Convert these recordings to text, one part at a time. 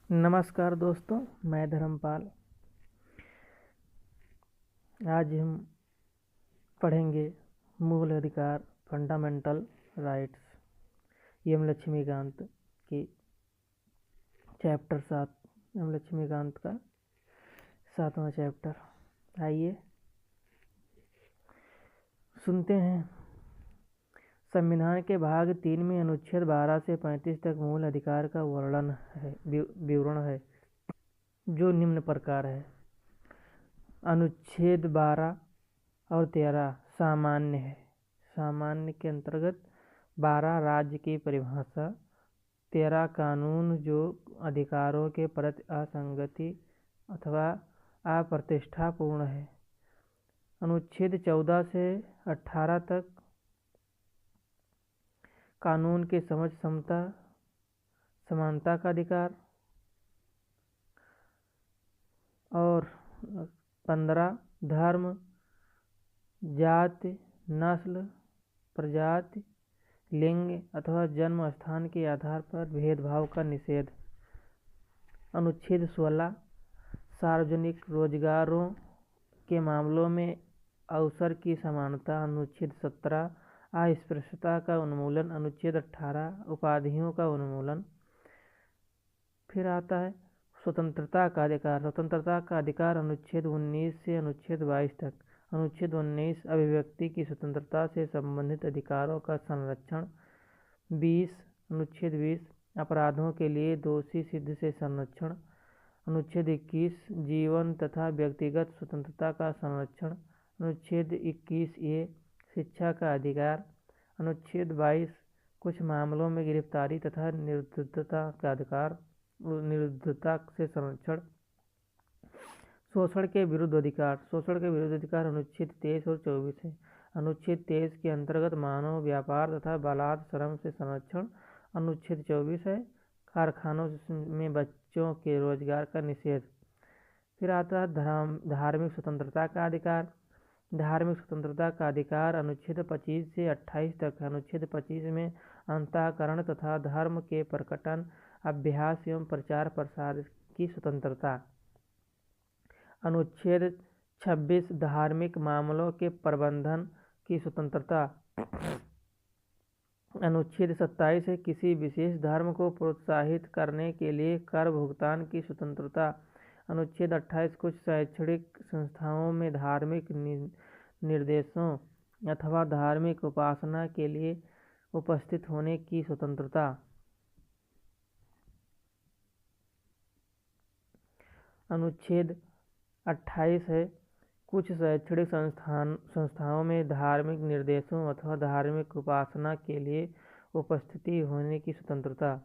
नमस्कार दोस्तों, मैं धर्मपाल। आज हम पढ़ेंगे मूल अधिकार फंडामेंटल राइट्स एम लक्ष्मीकांत की चैप्टर 7 एम लक्ष्मीकांत का 7वां चैप्टर। आइए सुनते हैं। संविधान के भाग 3 में अनुच्छेद 12 से 35 तक मूल अधिकार का विवरण है जो निम्न प्रकार है। अनुच्छेद 12 और 13 सामान्य है। सामान्य के अंतर्गत 12 राज्य की परिभाषा, 13 कानून जो अधिकारों के प्रति असंगति अथवा अप्रतिष्ठापूर्ण है। अनुच्छेद 14 से 18 तक कानून के समझ, समता, समानता का अधिकार और 15 धर्म, जाति, नस्ल, प्रजाति, लिंग अथवा जन्म स्थान के आधार पर भेदभाव का निषेध। अनुच्छेद 16 सार्वजनिक रोजगारों के मामलों में अवसर की समानता। अनुच्छेद 17 अस्पृश्यता का उन्मूलन। अनुच्छेद 18 उपाधियों का उन्मूलन। फिर आता है स्वतंत्रता का अधिकार। स्वतंत्रता का अधिकार अनुच्छेद 19 से अनुच्छेद 22 तक। अनुच्छेद 19 अभिव्यक्ति की स्वतंत्रता से संबंधित अधिकारों का संरक्षण। 20 अनुच्छेद 20 अपराधों के लिए दोषी सिद्ध से संरक्षण। अनुच्छेद 21 जीवन तथा व्यक्तिगत स्वतंत्रता का संरक्षण। अनुच्छेद 21A शिक्षा का अधिकार। अनुच्छेद 22 कुछ मामलों में गिरफ्तारी तथा निरुद्धता का अधिकार, निरुद्धता से संरक्षण। शोषण के विरुद्ध अधिकार। शोषण के विरुद्ध अधिकार अनुच्छेद 23 और 24 है। अनुच्छेद 23 के अंतर्गत मानव व्यापार तथा बालात श्रम से संरक्षण। अनुच्छेद 24 है कारखानों में बच्चों के रोजगार का निषेध। फिर आता है धार्मिक स्वतंत्रता का अधिकार। धार्मिक स्वतंत्रता का अधिकार अनुच्छेद 25 से 28 तक। अनुच्छेद 25 में अंतःकरण तथा धर्म के प्रकटन, अभ्यास एवं प्रचार प्रसार की स्वतंत्रता। अनुच्छेद 26 धार्मिक मामलों के प्रबंधन की स्वतंत्रता। अनुच्छेद 27 है किसी विशेष धर्म को प्रोत्साहित करने के लिए कर भुगतान की स्वतंत्रता। अनुच्छेद 28 कुछ शैक्षणिक संस्थाओं में धार्मिक निर्देशों अथवा धार्मिक उपासना के लिए उपस्थित होने की स्वतंत्रता। अनुच्छेद 28 है कुछ शैक्षणिक संस्थाओं में धार्मिक निर्देशों अथवा धार्मिक उपासना के लिए उपस्थिति होने की स्वतंत्रता।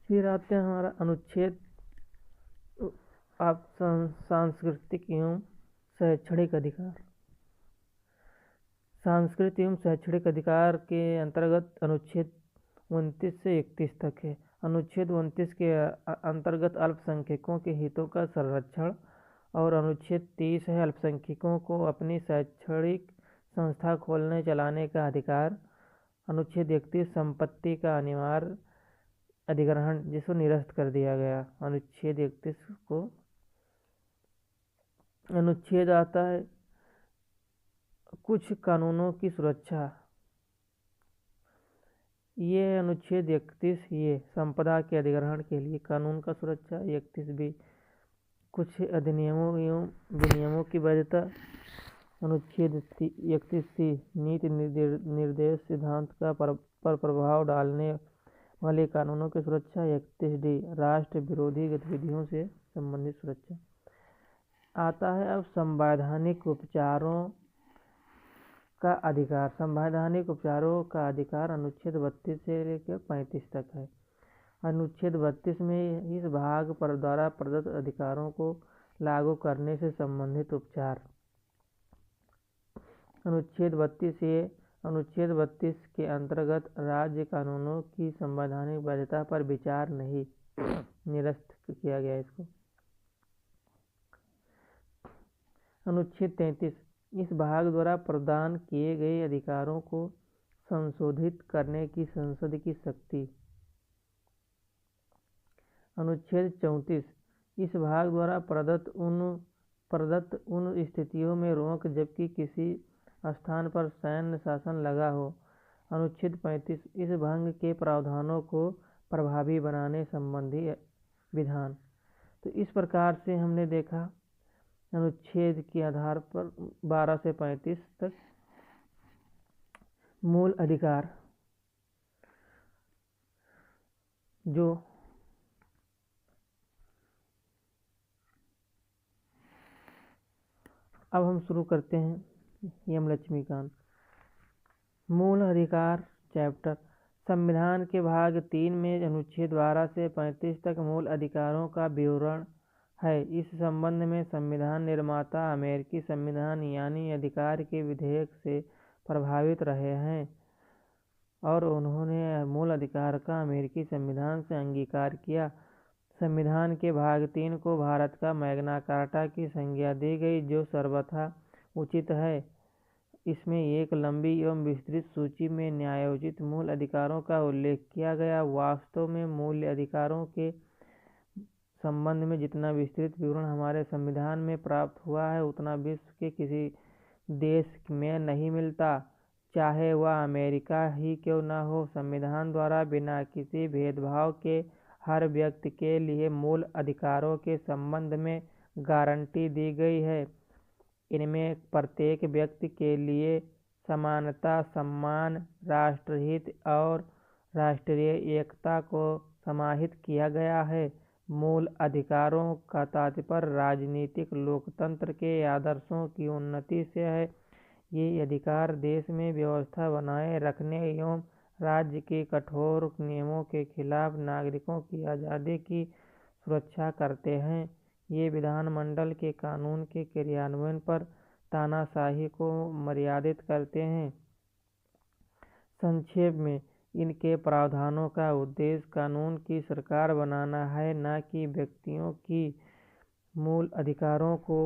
फिर आते हैं हमारा अनुच्छेद सांस्कृतिक एवं शैक्षणिक अधिकार। सांस्कृतिक एवं शैक्षणिक अधिकार के अंतर्गत अनुच्छेद 29 से 31 तक है। अनुच्छेद 29 के अंतर्गत अल्पसंख्यकों के हितों का संरक्षण और अनुच्छेद 30 है अल्पसंख्यकों को अपनी शैक्षणिक संस्था खोलने चलाने का अधिकार। अनुच्छेद 31 संपत्ति का अनिवार्य अधिग्रहण जिसको निरस्त कर दिया गया अनुच्छेद 31 को। अनुच्छेद आता है कुछ कानूनों की सुरक्षा। ये अनुच्छेद 31 ये संपदा के अधिग्रहण के लिए कानून का सुरक्षा। 31B कुछ अधिनियमों एवं विनियमों की वैधता। अनुच्छेद 31C नीति निर्देश सिद्धांत का पर प्रभाव डालने वाले कानूनों की सुरक्षा। 31D राष्ट्र विरोधी गतिविधियों से संबंधित सुरक्षा। आता है अब संवैधानिक उपचारों का अधिकार। संवैधानिक उपचारों का अधिकार अनुच्छेद 32 से लेकर 35 तक है। अनुच्छेद 32 में इस भाग पर द्वारा प्रदत्त अधिकारों को लागू करने से संबंधित उपचार। अनुच्छेद 32 ये अनुच्छेद 32 के अंतर्गत राज्य कानूनों की संवैधानिक वैधता पर विचार नहीं, निरस्त किया गया इसको। अनुच्छेद 33 इस भाग द्वारा प्रदान किए गए अधिकारों को संशोधित करने की संसद की शक्ति। अनुच्छेद 34 इस भाग द्वारा प्रदत्त उन स्थितियों में रोक जबकि किसी स्थान पर सैन्य शासन लगा हो। अनुच्छेद 35 इस भंग के प्रावधानों को प्रभावी बनाने संबंधी विधान। तो इस प्रकार से हमने देखा अनुच्छेद के आधार पर 12 से 35 तक मूल अधिकार जो अब हम शुरू करते हैं यमलक्ष्मीकांत। मूल अधिकार चैप्टर। संविधान के भाग 3 में अनुच्छेद 12 से 35 तक मूल अधिकारों का विवरण है। इस संबंध में संविधान निर्माता अमेरिकी संविधान यानी अधिकार के विधेयक से प्रभावित रहे हैं और उन्होंने मूल अधिकार का अमेरिकी संविधान से अंगीकार किया। संविधान के भाग 3 को भारत का मैग्ना कार्टा की संज्ञा दी गई जो सर्वथा उचित है। इसमें एक लंबी एवं विस्तृत सूची में न्यायोचित मूल अधिकारों का उल्लेख किया गया। वास्तव में मूल अधिकारों के संबंध में जितना विस्तृत विवरण हमारे संविधान में प्राप्त हुआ है उतना विश्व के किसी देश में नहीं मिलता, चाहे वह अमेरिका ही क्यों न हो। संविधान द्वारा बिना किसी भेदभाव के हर व्यक्ति के लिए मूल अधिकारों के संबंध में गारंटी दी गई है। इनमें प्रत्येक व्यक्ति के लिए समानता, सम्मान, राष्ट्रहित और राष्ट्रीय एकता को समाहित किया गया है। मूल अधिकारों का तात्पर्य राजनीतिक लोकतंत्र के आदर्शों की उन्नति से है। ये अधिकार देश में व्यवस्था बनाए रखने एवं राज्य के कठोर नियमों के खिलाफ नागरिकों की आज़ादी की सुरक्षा करते हैं। ये विधानमंडल के कानून के क्रियान्वयन पर तानाशाही को मर्यादित करते हैं। संक्षेप में इनके प्रावधानों का उद्देश्य कानून की सरकार बनाना है, न कि व्यक्तियों की। मूल अधिकारों को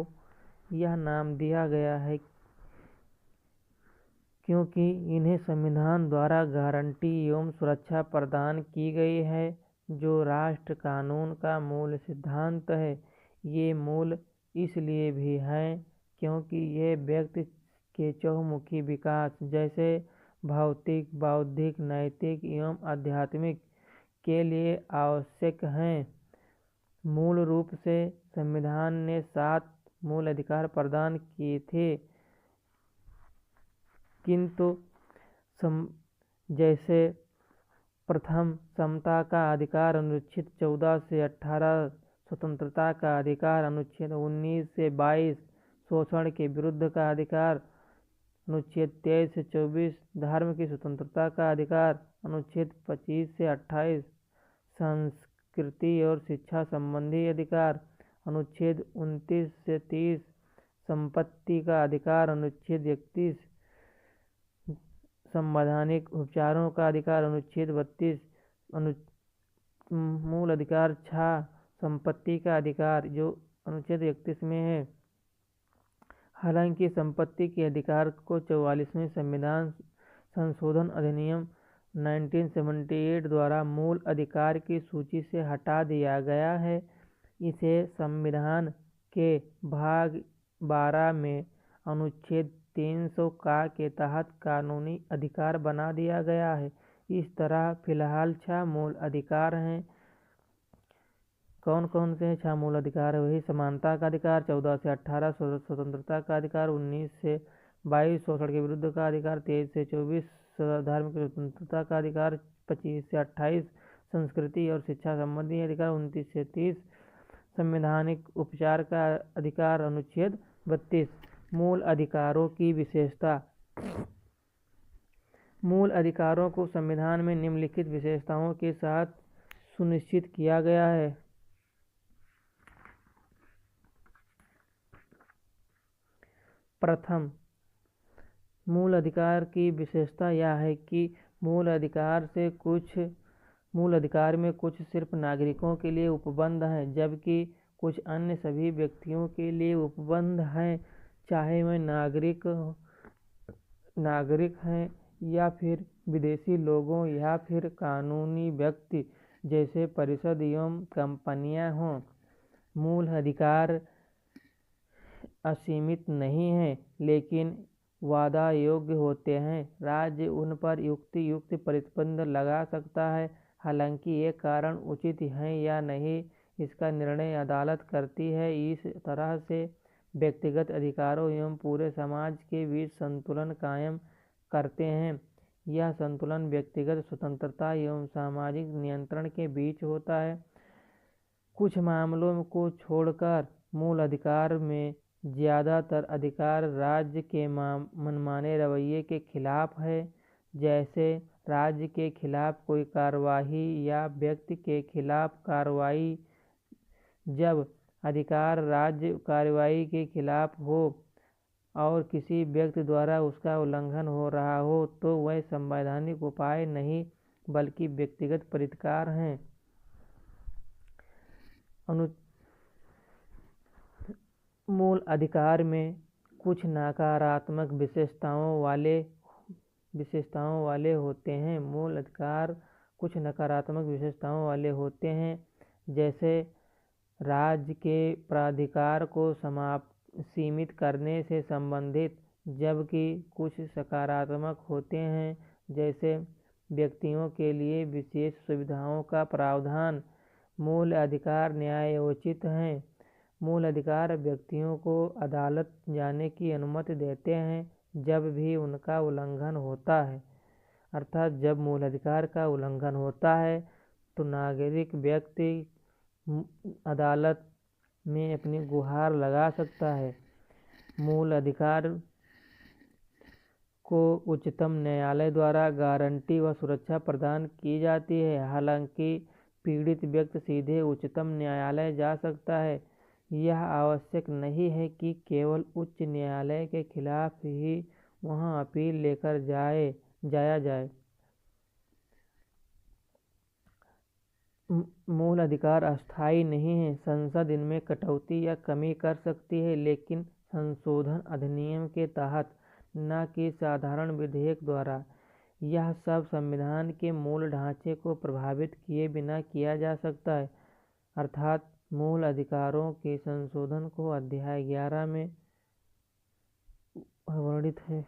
यह नाम दिया गया है क्योंकि इन्हें संविधान द्वारा गारंटी एवं सुरक्षा प्रदान की गई है जो राष्ट्र कानून का मूल सिद्धांत है। ये मूल इसलिए भी हैं क्योंकि ये व्यक्ति के चहुमुखी विकास जैसे भौतिक, बौद्धिक, नैतिक एवं आध्यात्मिक के लिए आवश्यक हैं। मूल रूप से संविधान ने 7 मूल अधिकार प्रदान किए थे, किंतु जैसे प्रथम समता का अधिकार अनुच्छेद 14 से 18, स्वतंत्रता का अधिकार अनुच्छेद 19 से 22, शोषण के विरुद्ध का अधिकार अनुच्छेद 23 से 24, धर्म की स्वतंत्रता का अधिकार अनुच्छेद 25 से 28, संस्कृति और शिक्षा संबंधी अधिकार अनुच्छेद 29 से 30, संपत्ति का अधिकार अनुच्छेद 31, संवैधानिक उपचारों का अधिकार अनुच्छेद 32, मूल अधिकार 6 संपत्ति का अधिकार जो अनुच्छेद 31 में है। हालांकि संपत्ति के अधिकार को 44वें संविधान संशोधन अधिनियम 1978 द्वारा मूल अधिकार की सूची से हटा दिया गया है। इसे संविधान के भाग 12 में अनुच्छेद 300 का के तहत कानूनी अधिकार बना दिया गया है। इस तरह फिलहाल 6 मूल अधिकार हैं। कौन कौन से हैं 6 मूल अधिकार? वही समानता का अधिकार 14 से 18, स्वतंत्रता का अधिकार 19 से 22, शोषण के विरुद्ध का अधिकार 23 से 24, धर्म की स्वतंत्रता का अधिकार 25 से 28, संस्कृति और शिक्षा संबंधी अधिकार 29 से 30, संवैधानिक उपचार का अधिकार अनुच्छेद 32। मूल अधिकारों की विशेषता। मूल अधिकारों को संविधान में निम्नलिखित विशेषताओं के साथ सुनिश्चित किया गया है। प्रथम, मूल अधिकार की विशेषता यह है कि मूल अधिकार में कुछ सिर्फ नागरिकों के लिए उपबंध हैं, जबकि कुछ अन्य सभी व्यक्तियों के लिए उपबंध हैं, चाहे वे नागरिक हैं या फिर विदेशी लोगों या फिर कानूनी व्यक्ति जैसे परिषद एवं कंपनियां हों। मूल अधिकार असीमित नहीं है लेकिन वादा योग्य होते हैं। राज्य उन पर युक्त प्रतिबंध लगा सकता है। हालांकि ये कारण उचित हैं या नहीं इसका निर्णय अदालत करती है। इस तरह से व्यक्तिगत अधिकारों एवं पूरे समाज के बीच संतुलन कायम करते हैं। यह संतुलन व्यक्तिगत स्वतंत्रता एवं सामाजिक नियंत्रण के बीच होता है। कुछ मामलों को छोड़कर मूल अधिकार में ज़्यादातर अधिकार राज्य के मनमाने रवैये के खिलाफ है। जैसे राज्य के खिलाफ कोई कार्यवाही या व्यक्ति के खिलाफ कार्रवाई। जब अधिकार राज्य कार्रवाई के खिलाफ हो और किसी व्यक्ति द्वारा उसका उल्लंघन हो रहा हो तो वह संवैधानिक उपाय नहीं बल्कि व्यक्तिगत प्रतिकार हैं। मूल अधिकार में कुछ नकारात्मक विशेषताओं वाले होते हैं। मूल अधिकार कुछ नकारात्मक विशेषताओं वाले होते हैं, जैसे राज्य के प्राधिकार को सीमित करने से संबंधित, जबकि कुछ सकारात्मक होते हैं, जैसे व्यक्तियों के लिए विशेष सुविधाओं का प्रावधान। मूल अधिकार न्यायोचित हैं। मूल अधिकार व्यक्तियों को अदालत जाने की अनुमति देते हैं जब भी उनका उल्लंघन होता है। अर्थात जब मूल अधिकार का उल्लंघन होता है तो नागरिक व्यक्ति अदालत में अपनी गुहार लगा सकता है। मूल अधिकार को उच्चतम न्यायालय द्वारा गारंटी व सुरक्षा प्रदान की जाती है। हालांकि पीड़ित व्यक्ति सीधे उच्चतम न्यायालय जा सकता है। यह आवश्यक नहीं है कि केवल उच्च न्यायालय के खिलाफ ही वहां अपील लेकर जाया जाए। मूल अधिकार अस्थायी नहीं है। संसद इनमें कटौती या कमी कर सकती है, लेकिन संशोधन अधिनियम के तहत, न कि साधारण विधेयक द्वारा। यह सब संविधान के मूल ढांचे को प्रभावित किए बिना किया जा सकता है। अर्थात मूल अधिकारों के संशोधन को अध्याय 11 में वर्णित है।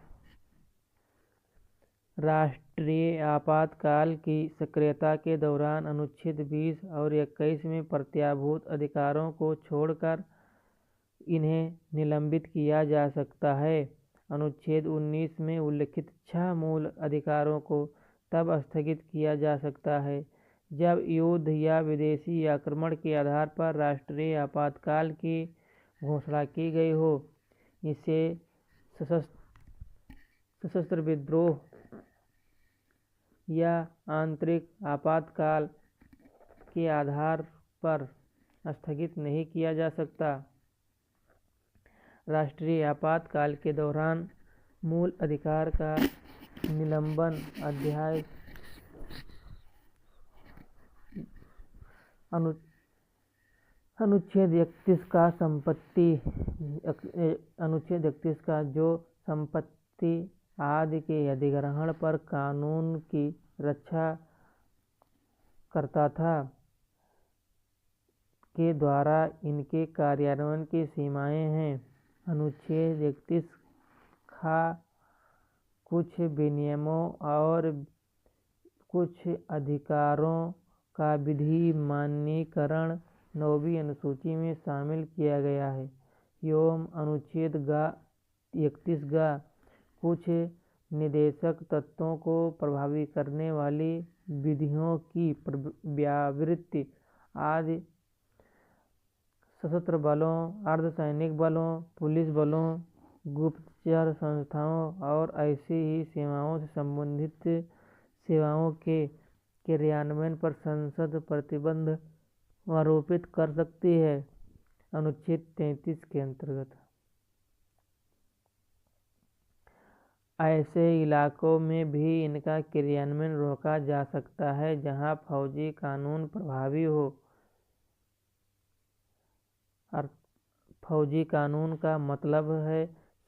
राष्ट्रीय आपातकाल की सक्रियता के दौरान अनुच्छेद 20 और 21 में प्रत्याभूत अधिकारों को छोड़कर इन्हें निलंबित किया जा सकता है। अनुच्छेद 19 में उल्लिखित 6 मूल अधिकारों को तब स्थगित किया जा सकता है जब युद्ध या विदेशी आक्रमण के आधार पर राष्ट्रीय आपातकाल की घोषणा की गई हो। इसे सशस्त्र विद्रोह या आंतरिक आपातकाल के आधार पर स्थगित नहीं किया जा सकता। राष्ट्रीय आपातकाल के दौरान मूल अधिकार का निलंबन अध्याय अनुच्छेद 31 का जो संपत्ति आदि के अधिग्रहण पर कानून की रक्षा करता था, के द्वारा इनके कार्यान्वयन की सीमाएं हैं। अनुच्छेद 31 कुछ विनियमों और कुछ अधिकारों का विधि मान्यीकरण 9वीं अनुसूची में शामिल किया गया है। एवं अनुच्छेद 31 कुछ निदेशक तत्वों को प्रभावित करने वाली विधियों की व्यावृत्ति आदि सशस्त्र बलों, अर्धसैनिक बलों, पुलिस बलों, गुप्तचर संस्थाओं और ऐसी ही सेवाओं से संबंधित सेवाओं के क्रियान्वयन पर संसद प्रतिबंध आरोपित कर सकती है। अनुच्छेद 33 के अंतर्गत ऐसे इलाकों में भी इनका क्रियान्वयन रोका जा सकता है जहां फौजी कानून प्रभावी हो। फौजी कानून का मतलब है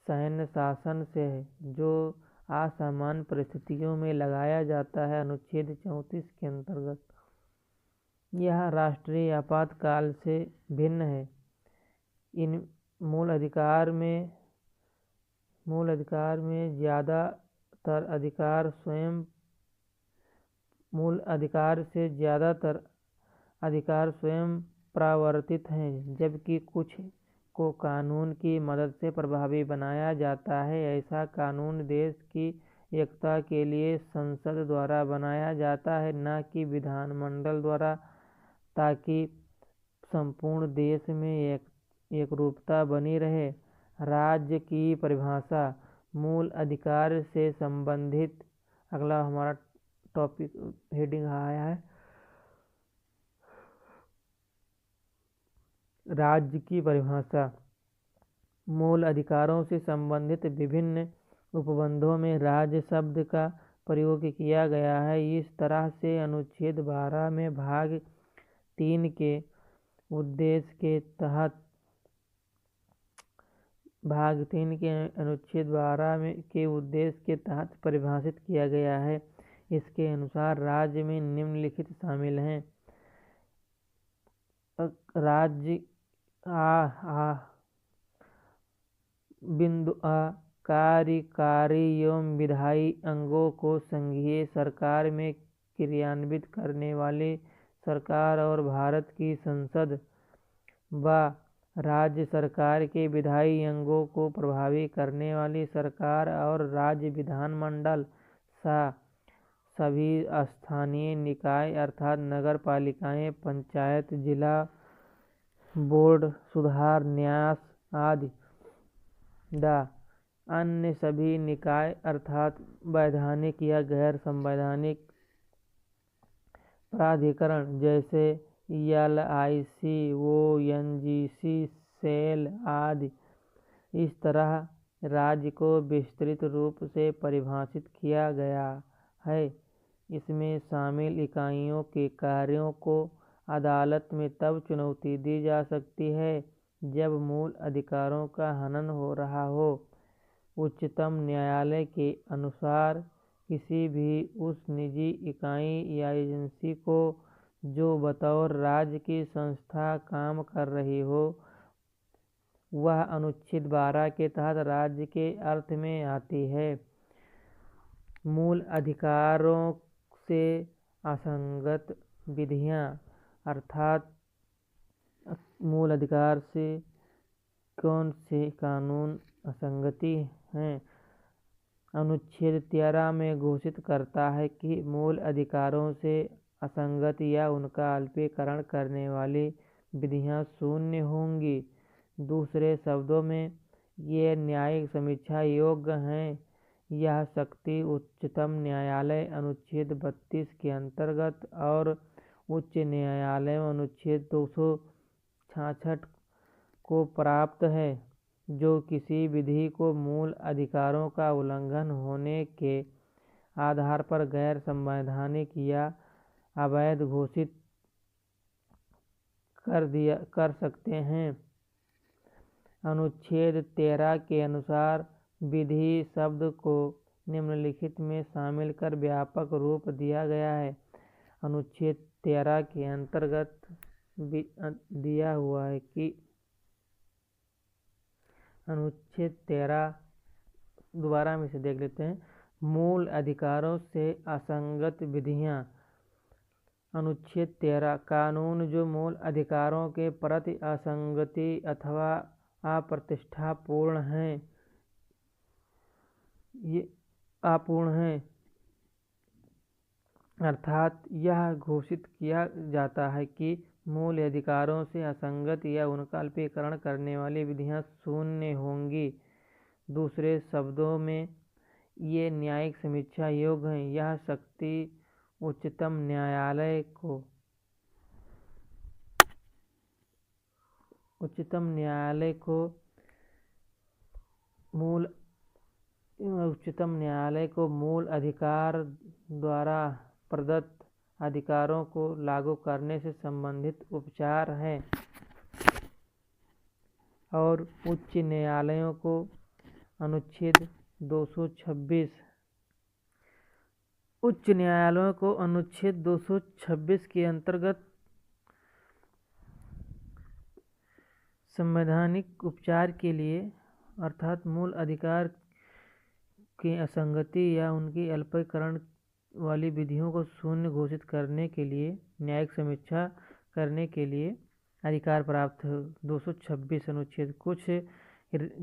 सैन्य शासन से है, जो असामान्य परिस्थितियों में लगाया जाता है। अनुच्छेद 34 के अंतर्गत यह राष्ट्रीय आपातकाल से भिन्न है। इन मूल अधिकार में ज़्यादातर अधिकार स्वयं प्रवर्तित हैं, जबकि कुछ को कानून की मदद से प्रभावी बनाया जाता है। ऐसा कानून देश की एकता के लिए संसद द्वारा बनाया जाता है, न कि विधानमंडल द्वारा, ताकि संपूर्ण देश में एकरूपता बनी रहे। राज्य की परिभाषा। मूल अधिकार से संबंधित अगला हमारा टॉपिक हेडिंग आया है राज्य की परिभाषा। मूल अधिकारों से संबंधित विभिन्न उपबंधों में राज्य शब्द का प्रयोग किया गया है। इस तरह से अनुच्छेद 12 में भाग 3 के उद्देश्य के तहत अनुच्छेद 12 के उद्देश्य के तहत परिभाषित किया गया है। इसके अनुसार राज्य में निम्नलिखित शामिल हैं। राज्य कार्यकारी एवं विधायी अंगों को संघीय सरकार में क्रियान्वित करने वाली सरकार और भारत की संसद व राज्य सरकार के विधायी अंगों को प्रभावी करने वाली सरकार और राज्य विधानमंडल सभी स्थानीय निकाय अर्थात नगर पालिकाएं, पंचायत, जिला बोर्ड, सुधार न्यास आदि। अन्य सभी निकाय अर्थात वैधानिक या गैर संवैधानिक प्राधिकरण जैसे LIC, ONGC, सेल आदि। इस तरह राज्य को विस्तृत रूप से परिभाषित किया गया है। इसमें शामिल इकाइयों के कार्यों को अदालत में तब चुनौती दी जा सकती है जब मूल अधिकारों का हनन हो रहा हो। उच्चतम न्यायालय के अनुसार किसी भी उस निजी इकाई या एजेंसी को जो बतौर राज्य की संस्था काम कर रही हो, वह अनुच्छेद 12 के तहत राज्य के अर्थ में आती है। मूल अधिकारों से असंगत विधियां अर्थात मूल अधिकार से कौन से कानून असंगति हैं। अनुच्छेद 13 में घोषित करता है कि मूल अधिकारों से असंगत या उनका अल्पीकरण करने वाली विधियां शून्य होंगी। दूसरे शब्दों में, ये न्यायिक समीक्षा योग्य हैं। यह शक्ति उच्चतम न्यायालय अनुच्छेद 32 के अंतर्गत और उच्च न्यायालय अनुच्छेद 266 को प्राप्त है, जो किसी विधि को मूल अधिकारों का उल्लंघन होने के आधार पर गैर संवैधानिक या अवैध घोषित कर सकते हैं। अनुच्छेद 13 के अनुसार विधि शब्द को निम्नलिखित में शामिल कर व्यापक रूप दिया गया है। अनुच्छेद 13 के अंतर्गत दिया हुआ है कि अनुच्छेद 13 दोबारा में से देख लेते हैं। मूल अधिकारों से असंगत विधियां। अनुच्छेद 13 कानून जो मूल अधिकारों के प्रति असंगति अथवा अप्रतिष्ठापूर्ण हैं, अर्थात यह घोषित किया जाता है कि मूल अधिकारों से असंगत या उनका अल्पीकरण करने वाली विधियां शून्य होंगी। दूसरे शब्दों में, ये न्यायिक समीक्षा योग्य हैं। यह शक्ति उच्चतम न्यायालय को मूल अधिकार द्वारा प्रदत्त अधिकारों को लागू करने से संबंधित उपचार है और उच्च न्यायालयों को अनुच्छेद 226 उच्च न्यायालयों को अनुच्छेद 226 के अंतर्गत संवैधानिक उपचार के लिए अर्थात मूल अधिकार की असंगति या उनकी अल्पीकरण वाली विधियों को शून्य घोषित करने के लिए न्यायिक समीक्षा करने के लिए अधिकार प्राप्त है। 226 अनुच्छेद कुछ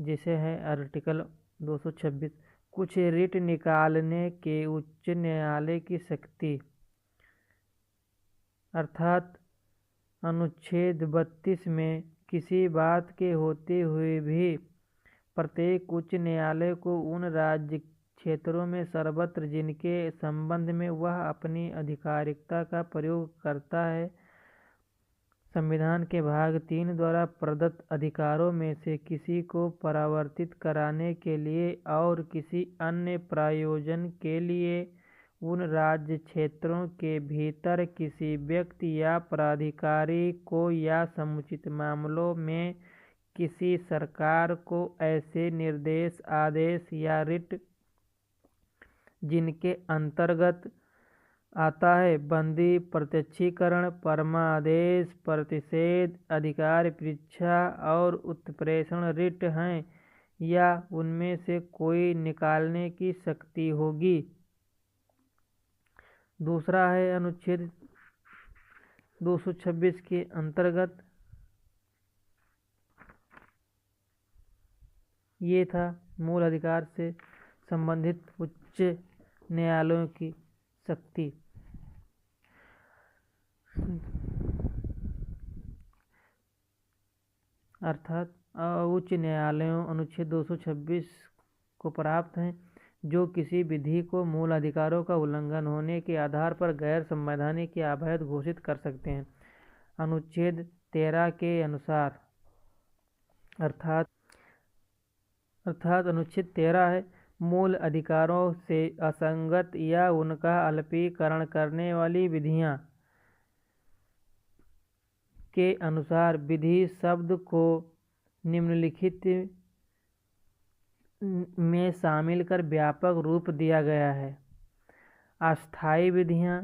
जैसे है आर्टिकल 226 कुछ रिट निकालने के उच्च न्यायालय की शक्ति अर्थात अनुच्छेद 32 में किसी बात के होते हुए भी प्रत्येक उच्च न्यायालय को उन राज्य क्षेत्रों में सर्वत्र जिनके संबंध में वह अपनी आधिकारिकता का प्रयोग करता है संविधान के भाग 3 द्वारा प्रदत्त अधिकारों में से किसी को परावर्तित कराने के लिए और किसी अन्य प्रयोजन के लिए उन राज्य क्षेत्रों के भीतर किसी व्यक्ति या प्राधिकारी को या समुचित मामलों में किसी सरकार को ऐसे निर्देश आदेश या रिट जिनके अंतर्गत आता है बंदी प्रत्यक्षीकरण परमादेश प्रतिषेध अधिकार परीक्षा और उत्प्रेषण रिट हैं या उनमें से कोई निकालने की शक्ति होगी। दूसरा है अनुच्छेद 226 के अंतर्गत ये था मूल अधिकार से संबंधित उच्च न्यायालयों की शक्ति। अर्थात उच्च न्यायालयों अनुच्छेद 226 को प्राप्त हैं जो किसी विधि को मूल अधिकारों का उल्लंघन होने के आधार पर गैर संवैधानिक या अवैध घोषित कर सकते हैं। अनुच्छेद 13 के अनुसार अर्थात अनुच्छेद 13 है मूल अधिकारों से असंगत या उनका अल्पीकरण करने वाली विधियां के अनुसार विधि शब्द को निम्नलिखित में शामिल कर व्यापक रूप दिया गया है। अस्थायी विधियां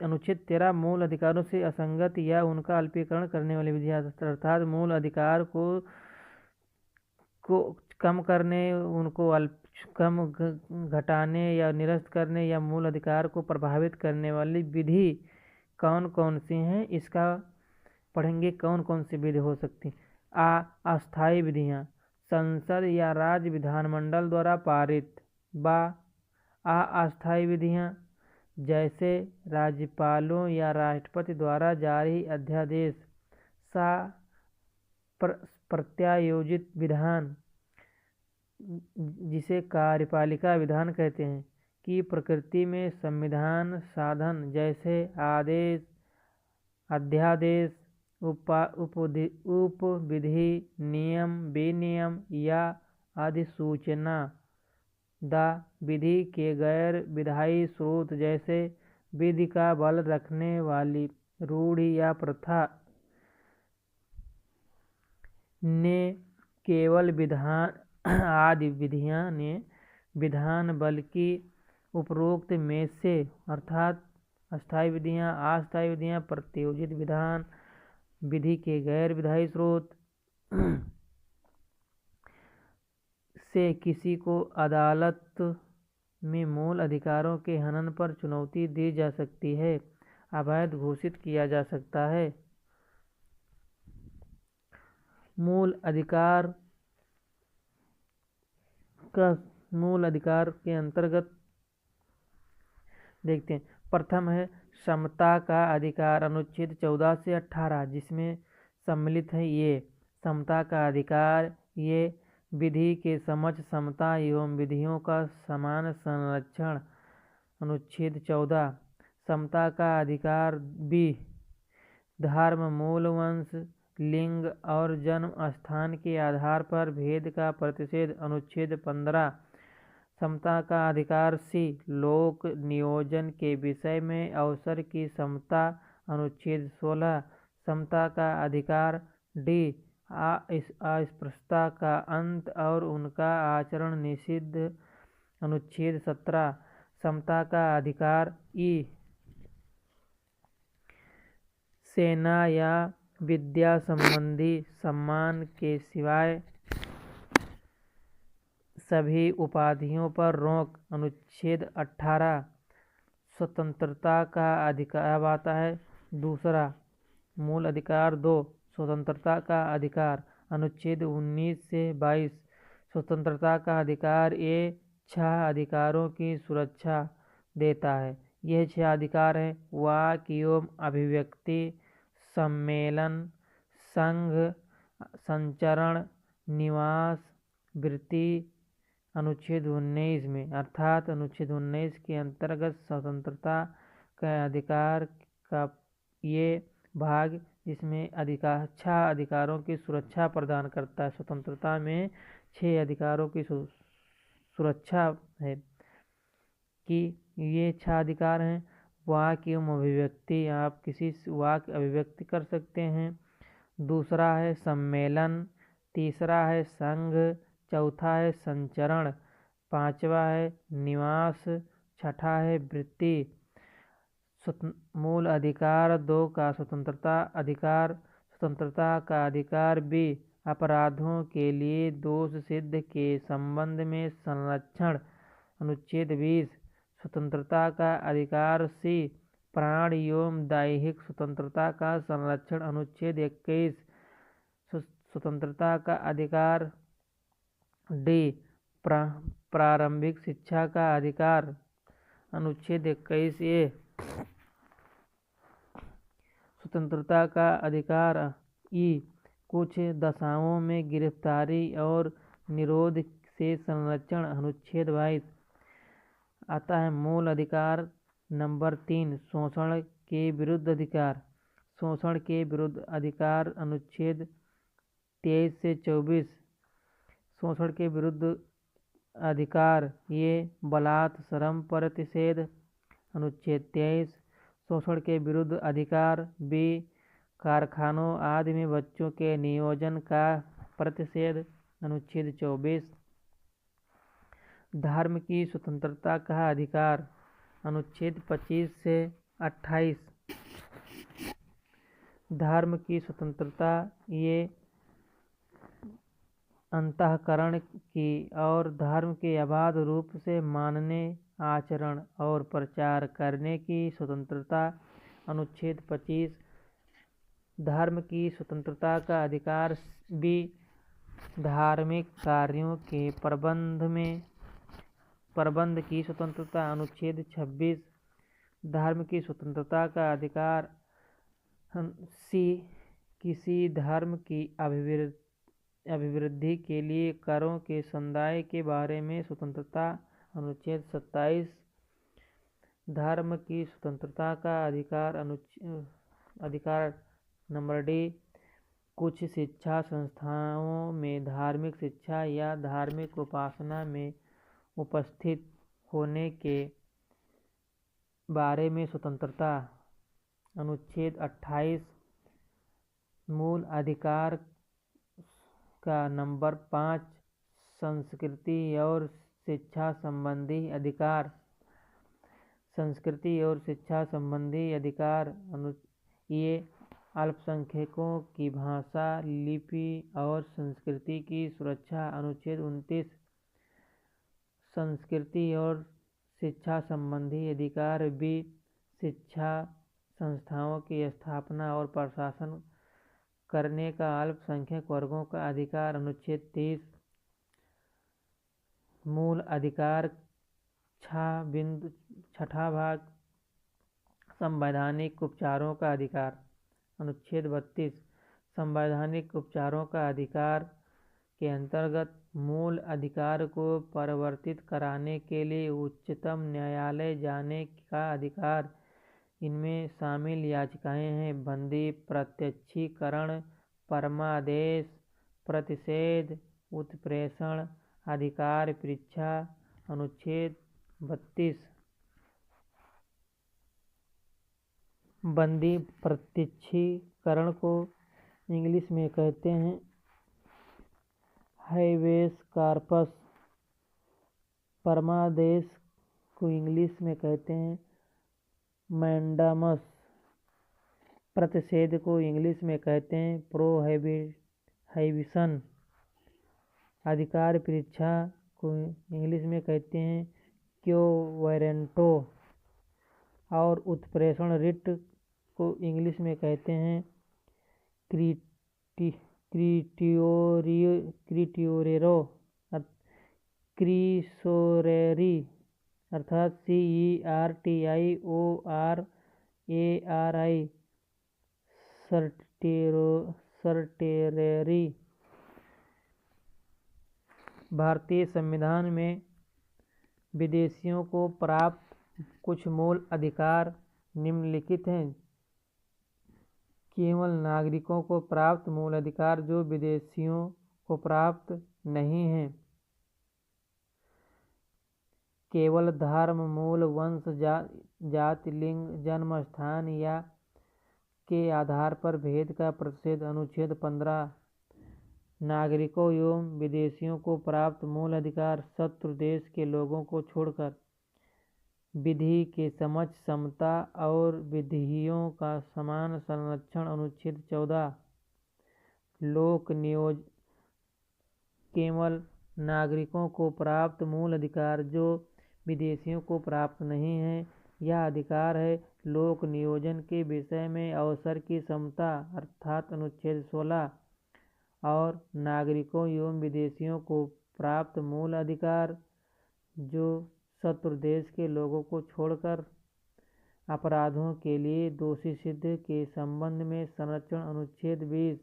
अनुच्छेद 13 मूल अधिकारों से असंगत या उनका अल्पीकरण करने वाली विधियां अर्थात मूल अधिकार को कम करने उनको कम घटाने या निरस्त करने या मूल अधिकार को प्रभावित करने वाली विधि कौन कौन सी हैं इसका पढ़ेंगे। कौन कौन सी विधि हो सकती अस्थायी विधियां संसद या राज्य विधानमंडल द्वारा पारित अस्थायी विधियां जैसे राज्यपालों या राष्ट्रपति द्वारा जारी अध्यादेश प्रत्यायोजित विधान जिसे कार्यपालिका विधान कहते हैं की प्रकृति में संविधान साधन जैसे आदेश अध्यादेश उपविधि नियम विनियम या अधिसूचना विधि के गैर विधायी स्रोत जैसे विधि का बल रखने वाली रूढ़ि या प्रथा ने केवल विधान आदि विधियां ने विधान बल की उपरोक्त में से अर्थात अस्थायी विधियां अस्थायी विधियां प्रत्यायोजित विधान विधि के गैर विधायी स्रोत से किसी को अदालत में मूल अधिकारों के हनन पर चुनौती दी जा सकती है अवैध घोषित किया जा सकता है। मूल अधिकार के अंतर्गत देखते हैं। प्रथम है समता का अधिकार अनुच्छेद 14 से 18 जिसमें सम्मिलित है ये समता का अधिकार ये विधि के समक्ष समता एवं विधियों का समान संरक्षण। अनुच्छेद 14 समता का अधिकार बी धर्म मूल वंश लिंग और जन्म स्थान के आधार पर भेद का प्रतिषेध। अनुच्छेद 15 समता का अधिकार सी लोक नियोजन के विषय में अवसर की समता। अनुच्छेद 16 समता का अधिकार डी अस्पृश्यता का अंत और उनका आचरण निषिद्ध अनुच्छेद 17 समता का अधिकार। ई सेना या विद्या संबंधी सम्मान के सिवाय सभी उपाधियों पर रोक। अनुच्छेद 18 स्वतंत्रता का अधिकार। अब आता है दूसरा मूल अधिकार। 2 स्वतंत्रता का अधिकार। अनुच्छेद 19 से 22 स्वतंत्रता का अधिकार ये 6 अधिकारों की सुरक्षा देता है। यह 6 अधिकार हैं: वाक एवं अभिव्यक्ति, सम्मेलन, संघ, संचरण, निवास, वृत्ति। अनुच्छेद 19 में अर्थात अनुच्छेद 19 के अंतर्गत स्वतंत्रता का अधिकार का ये भाग जिसमें 6 अधिकारों की सुरक्षा प्रदान करता है। स्वतंत्रता में 6 अधिकारों की सुरक्षा है कि ये 6 अधिकार हैं। वाक एवं अभिव्यक्ति, आप किसी वाक अभिव्यक्ति कर सकते हैं। दूसरा है सम्मेलन। तीसरा है संघ। चौथा है संचरण। पांचवा है निवास। छठा है वृत्ति। मूल अधिकार 2 का स्वतंत्रता अधिकार। स्वतंत्रता का अधिकार भी अपराधों के लिए दोष सिद्ध के संबंध में संरक्षण। अनुच्छेद 20 स्वतंत्रता का अधिकार। सी प्राण एवं दैहिक स्वतंत्रता का संरक्षण। अनुच्छेद 21 स्वतंत्रता का अधिकार। डी प्रारंभिक शिक्षा का अधिकार। अनुच्छेद 21 ए स्वतंत्रता का अधिकार। ई कुछ दशाओं में गिरफ्तारी और निरोध से संरक्षण। अनुच्छेद 22 आता है मूल अधिकार नंबर 3 शोषण के विरुद्ध अधिकार। शोषण के विरुद्ध अधिकार। अनुच्छेद 23 से 24 शोषण के विरुद्ध अधिकार ये बलात् श्रम प्रतिषेध। अनुच्छेद 23 शोषण के विरुद्ध अधिकार। बी कारखानों आदि में बच्चों के नियोजन का प्रतिषेध। अनुच्छेद 24 धर्म की स्वतंत्रता का अधिकार। अनुच्छेद 25 से 28 धर्म की स्वतंत्रता ये अंतःकरण की और धर्म के अबाध रूप से मानने, आचरण और प्रचार करने की स्वतंत्रता। अनुच्छेद 25 धर्म की स्वतंत्रता का अधिकार। भी धार्मिक कार्यों के प्रबंध की स्वतंत्रता। अनुच्छेद 26 धर्म की स्वतंत्रता का अधिकार। सी किसी धर्म की अभिवृद्धि के लिए करों के संदाय के बारे में स्वतंत्रता। अनुच्छेद 27 धर्म की स्वतंत्रता का अधिकार। अधिकार नंबर डी कुछ शिक्षा संस्थाओं में धार्मिक शिक्षा या धार्मिक उपासना में उपस्थित होने के बारे में स्वतंत्रता। अनुच्छेद 28 मूल अधिकार का नंबर 5 संस्कृति और शिक्षा संबंधी अधिकार। संस्कृति और शिक्षा संबंधी अधिकार ये अल्पसंख्यकों की भाषा, लिपि और संस्कृति की सुरक्षा। अनुच्छेद 29 संस्कृति और शिक्षा संबंधी अधिकार भी शिक्षा संस्थाओं की स्थापना और प्रशासन करने का अल्पसंख्यक वर्गों का अधिकार। अनुच्छेद 30 मूल अधिकार छठा भाग संवैधानिक उपचारों का अधिकार। अनुच्छेद 32 संवैधानिक उपचारों का अधिकार के अंतर्गत मूल अधिकार को परिवर्तित कराने के लिए उच्चतम न्यायालय जाने का अधिकार। इनमें शामिल याचिकाएं हैं बंदी प्रत्यक्षीकरण, परमादेश, प्रतिषेध, उत्प्रेषण, अधिकार परीक्षा। अनुच्छेद 32 बंदी प्रत्यक्षीकरण को इंग्लिश में कहते हैं हैबेस कॉर्पस। परमादेश को इंग्लिश में कहते हैं मैंडामस। प्रतिषेध को इंग्लिश में कहते हैं प्रोहिबिशन। अधिकार परीक्षा को इंग्लिश में कहते हैं क्योवेरेंटो। और उत्प्रेषण रिट को इंग्लिश में कहते हैं क्रिटियोरेरो क्रिसोरेरी अर्थात CERTIORARI सर्टेरेरी। भारतीय संविधान में विदेशियों को प्राप्त कुछ मूल अधिकार निम्नलिखित हैं। केवल नागरिकों को प्राप्त मूल अधिकार जो विदेशियों को प्राप्त नहीं हैं। केवल धर्म, मूल, वंश, जाति, लिंग, जन्म स्थान या के आधार पर भेद का प्रतिषेध। अनुच्छेद 15। नागरिकों एवं विदेशियों को प्राप्त मूल अधिकार शत्रु देश के लोगों को छोड़कर विधि के समक्ष समता और विधियों का समान संरक्षण। अनुच्छेद 14। लोक नियोजन। केवल नागरिकों को प्राप्त मूल अधिकार जो विदेशियों को प्राप्त नहीं है। यह अधिकार है लोक नियोजन के विषय में अवसर की समता अर्थात अनुच्छेद 16। और नागरिकों एवं विदेशियों को प्राप्त मूल अधिकार जो शत्रु देश के लोगों को छोड़कर अपराधों के लिए दोषी सिद्ध के संबंध में संरक्षण। अनुच्छेद 20।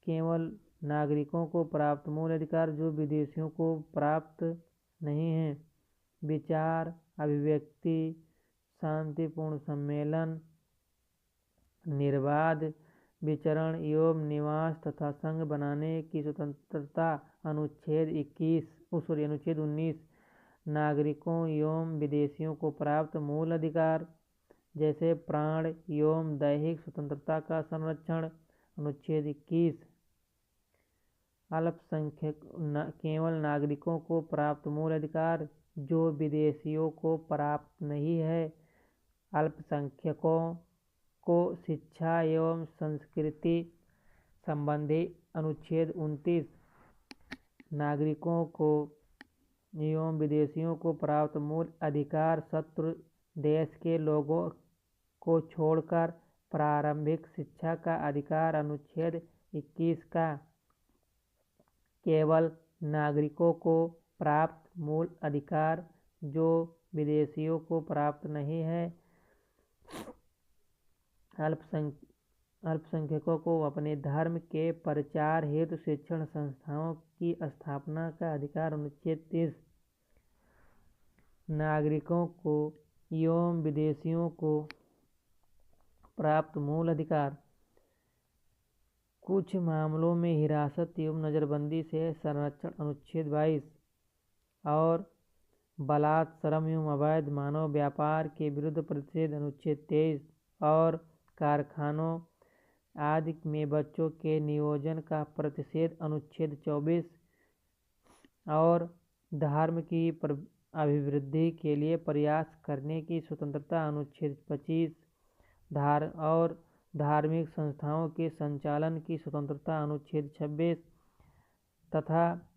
केवल नागरिकों को प्राप्त मूल अधिकार जो विदेशियों को प्राप्त नहीं है। विचार, अभिव्यक्ति, शांतिपूर्ण सम्मेलन, निर्बाध विचरण एवं निवास तथा संघ बनाने की स्वतंत्रता। अनुच्छेद 19। नागरिकों एवं विदेशियों को प्राप्त मूल अधिकार जैसे प्राण एवं दैहिक स्वतंत्रता का संरक्षण। अनुच्छेद 21। अल्पसंख्यक। केवल नागरिकों को प्राप्त मूल अधिकार जो विदेशियों को प्राप्त नहीं है। अल्पसंख्यकों को शिक्षा एवं संस्कृति संबंधी। अनुच्छेद 29। नागरिकों को एवं विदेशियों को प्राप्त मूल अधिकार शत्रु देश के लोगों को छोड़कर प्रारंभिक शिक्षा का अधिकार। अनुच्छेद 21 का केवल नागरिकों को प्राप्त मूल अधिकार जो विदेशियों को प्राप्त नहीं है। अल्पसंख्यकों को अपने धर्म के प्रचार हेतु शिक्षण संस्थाओं की स्थापना का अधिकार। अनुच्छेद 30। नागरिकों को एवं विदेशियों को प्राप्त मूल अधिकार कुछ मामलों में हिरासत एवं नजरबंदी से संरक्षण। अनुच्छेद 22। और बलात्सर्म एवं अवैध मानव व्यापार के विरुद्ध प्रतिषेध। अनुच्छेद 23। और कारखानों आदि में बच्चों के नियोजन का प्रतिषेध। अनुच्छेद 24। और धर्म की अभिवृद्धि के लिए प्रयास करने की स्वतंत्रता। अनुच्छेद 25। और धार्मिक संस्थाओं के संचालन की स्वतंत्रता। अनुच्छेद 26। तथा